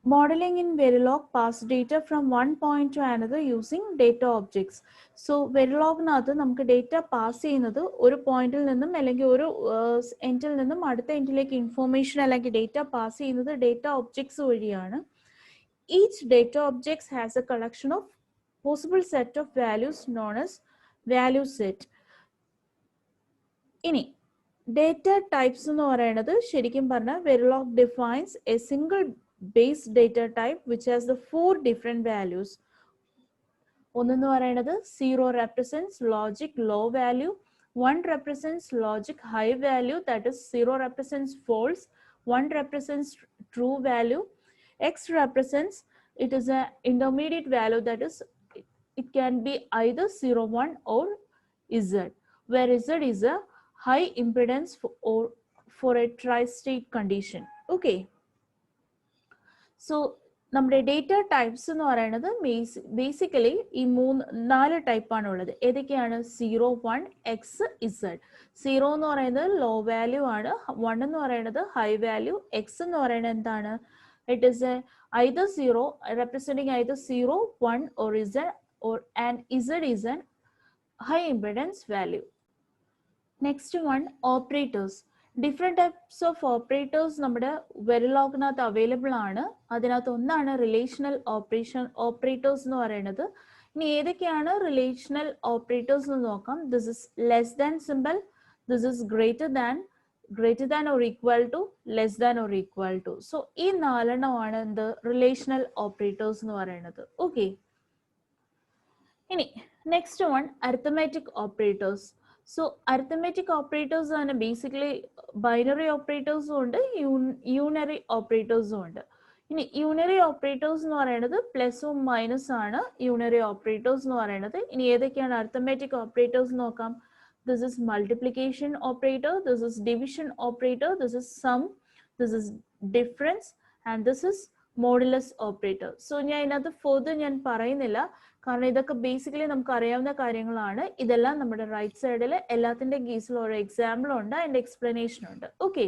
modeling in Verilog pass data from one point to another using data objects. So വെരിലോഗിനകത്ത് നമുക്ക് ഡേറ്റ പാസ് ചെയ്യുന്നത് ഒരു പോയിന്റിൽ നിന്നും അല്ലെങ്കിൽ ഒരു എൻഡിൽ നിന്നും അടുത്ത എൻഡിലേക്ക് ഇൻഫോർമേഷൻ അല്ലെങ്കിൽ ഡേറ്റ പാസ് ചെയ്യുന്നത് ഡേറ്റ ഒബ്ജക്ട്സ് വഴിയാണ്. Each data objects has A collection of possible set of values known as value set. ഇനി ഡേറ്റ ടൈപ്സ് എന്ന് പറയുന്നത് ശരിക്കും പറഞ്ഞാൽ Verilog defines A single base data type which has the 4 different values. ഒന്നെന്ന് പറയുന്നത് 0 represents logic low value, 1 represents logic high value, that is 0 represents false, 1 represents true value, x represents it is an intermediate value, that is it can be either 0 1 or z, where z is a high impedance for a tri-state condition. Okay, so നമ്മുടെ data types എന്ന് പറയുന്നത് basically ഈ 4 ടൈപ്പാണ് ഉള്ളത്. ഏതൊക്കെയാണ്? 0 1 x z. 0 എന്ന് പറയുന്നത് low value ആണ്, 1 എന്ന് പറയുന്നത് ഹൈ വാല്യൂ, x എന്ന് പറയുന്നത് എന്താണ്, it is A either 0 representing either 0 1 or z, or and z is an high impedance value. Next one, operators. Different types of operators നമ്മുടെ വെരിലോഗിനകത്ത് അവൈലബിൾ ആണ്. അതിനകത്ത് ഒന്നാണ് റിലേഷണൽ ഓപ്പറേറ്റേഴ്സ് എന്ന് പറയുന്നത്. ഇനി ഏതൊക്കെയാണ് റിലേഷണൽ ഓപ്പറേറ്റേഴ്സ് എന്ന് നോക്കാം. This is less than simple, this is greater than or equal to, less than or equal to. So ഈ നാലെണ്ണമാണ് എന്ത് റിലേഷണൽ ഓപ്പറേറ്റേഴ്സ് എന്ന് പറയുന്നത്. ഓക്കെ, ഇനി next one arithmetic operators. So arithmetic operators ആണ് ബേസിക്കലി ബൈനറി ഓപ്പറേറ്റേഴ്സും ഉണ്ട്, യൂണറി ഓപ്പറേറ്റേഴ്സും ഉണ്ട്. ഇനി യൂണറി ഓപ്പറേറ്റേഴ്സ് എന്ന് പറയുന്നത് പ്ലസും മൈനസ് ആണ് യൂണറി ഓപ്പറേറ്റേഴ്സ് എന്ന് പറയുന്നത്. ഇനി ഏതൊക്കെയാണ് അരിത്തമാറ്റിക് ഓപ്പറേറ്റേഴ്സ് നോക്കാം. This is multiplication operator, this is division operator, this is sum, this is difference, and this is modulus operator. So ഞാൻ ഇതിനകത്ത് further ഞാൻ പറയുന്നില്ല, കാരണം ഇതൊക്കെ ബേസിക്കലി നമുക്ക് അറിയാവുന്ന കാര്യങ്ങളാണ്. ഇതെല്ലാം നമ്മുടെ റൈറ്റ് സൈഡിൽ എല്ലാത്തിന്റെ കേസിൽ ഒരു എക്സാമ്പിൾ ഉണ്ട്, അതിന്റെ എക്സ്പ്ലനേഷൻ ഉണ്ട്. ഓക്കെ,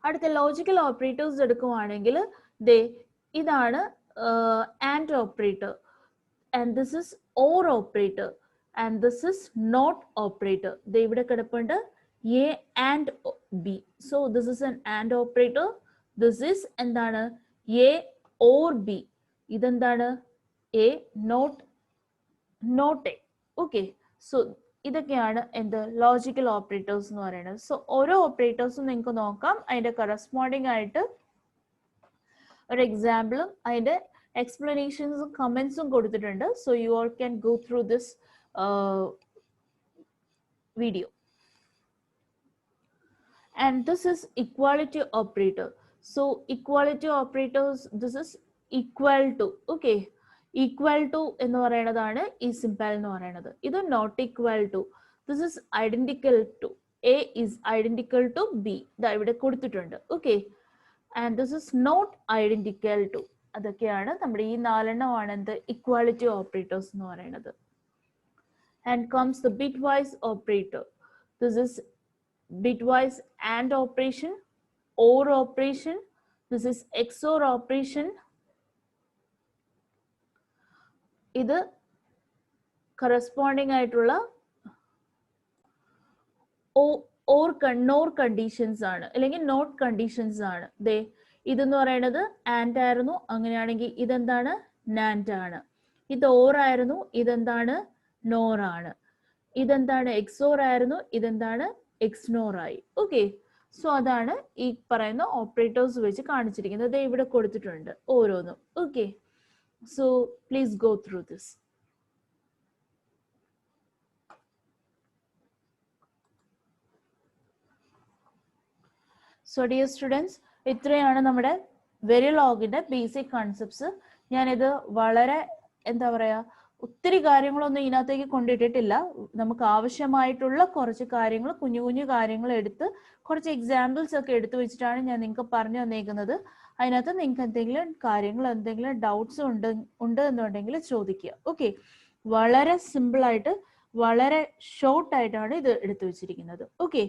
അടുത്ത ലോജിക്കൽ ഓപ്പറേറ്റേഴ്സ് എടുക്കുവാണെങ്കിൽ ഇതാണ് and operator, and this is or operator, and this is not operator. They ഇവിടെ കിടപ്പുണ്ട് A and B. So this is an and operator. This is എന്താണ് A or B. ഇതെന്താണ് A not A. Okay, so ഇതൊക്കെയാണ് എന്ത് logical operators എന്ന് പറയുന്നത്. So ഓരോ ഓപ്പറേറ്റേഴ്സും നിങ്ങൾക്ക് നോക്കാം, അതിന്റെ കറസ്പോണ്ടിങ് ആയിട്ട് ഒരു എക്സാമ്പിളും അതിന്റെ എക്സ്പ്ലനേഷൻസും കമന്റ്സും കൊടുത്തിട്ടുണ്ട്. So you all can go through this video. And this is equality operator. So equality operators, this is equal to. Okay, equal to എന്ന് പറയുന്നതാണ് ഈ സിമ്പിൾ എന്ന് പറയുന്നത്. ഇത് not equal to, this is identical to. A is identical to B. ദാ ഇവിടെ കൊടുത്തിട്ടുണ്ട്. Okay, and this is not identical to. അതൊക്കെയാണ് നമ്മുടെ ഈ നാലെണ്ണമാണ് എന്ത് ഇക്വാലിറ്റി ഓപ്പറേറ്റേഴ്സ് എന്ന് പറയുന്നത്. And comes the bitwise operator. This is bitwise AND operation, OR operation. This is XOR operation. ഇത് corresponding ആയിട്ടുള്ള OR conditions ആണ്, അല്ലെങ്കിൽ not conditions ആണ്. ഇതെന്ന് പറയുന്നത് AND ആയിരുന്നു, അങ്ങനെയാണെങ്കിൽ ഇതെന്താണ് NAND ആണ്. ഇത് OR ആയിരുന്നു, ഇതെന്താണ് നോർ ആണ്. ഇതെന്താണ് എക്സോർ ആയിരുന്നു, ഇതെന്താണ് എക്സ്നോർ ആയി. ഓക്കെ, സോ അതാണ് ഈ പറയുന്ന ഓപ്പറേറ്റേഴ്സ് വെച്ച് കാണിച്ചിരിക്കുന്നത്. ഇവിടെ കൊടുത്തിട്ടുണ്ട് ഓരോന്നും. Okay, so please go through this. So dear students, ഇത്രയാണ് നമ്മുടെ വെരിലോഗിന്റെ ബേസിക് കൺസെപ്റ്റ്സ്. ഞാനിത് വളരെ എന്താ പറയാ ഒത്തിരി കാര്യങ്ങളൊന്നും ഇതിനകത്തേക്ക് കൊണ്ടിട്ടിട്ടില്ല. നമുക്ക് ആവശ്യമായിട്ടുള്ള കുറച്ച് കാര്യങ്ങൾ, കുഞ്ഞു കുഞ്ഞു കാര്യങ്ങൾ എടുത്ത് കുറച്ച് എക്സാമ്പിൾസ് ഒക്കെ എടുത്തു വെച്ചിട്ടാണ് ഞാൻ നിങ്ങൾക്ക് പറഞ്ഞു തന്നേക്കുന്നത്. അതിനകത്ത് നിങ്ങൾക്ക് എന്തെങ്കിലും കാര്യങ്ങൾ, എന്തെങ്കിലും ഡൗട്ട്സ് ഉണ്ട് എന്നുണ്ടെങ്കിൽ ചോദിക്കുക. ഓക്കെ, വളരെ സിമ്പിൾ ആയിട്ട് വളരെ ഷോർട്ട് ആയിട്ടാണ് ഇത് എടുത്തു വെച്ചിരിക്കുന്നത്. ഓക്കെ,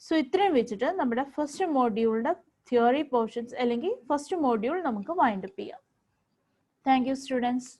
സോ ഇത്രയും വെച്ചിട്ട് നമ്മുടെ ഫസ്റ്റ് മോഡ്യൂളിന്റെ തിയറി പോർഷൻസ് അല്ലെങ്കിൽ ഫസ്റ്റ് മോഡ്യൂൾ നമുക്ക് വൈൻഡ് അപ്പ് ചെയ്യാം. Thank you students.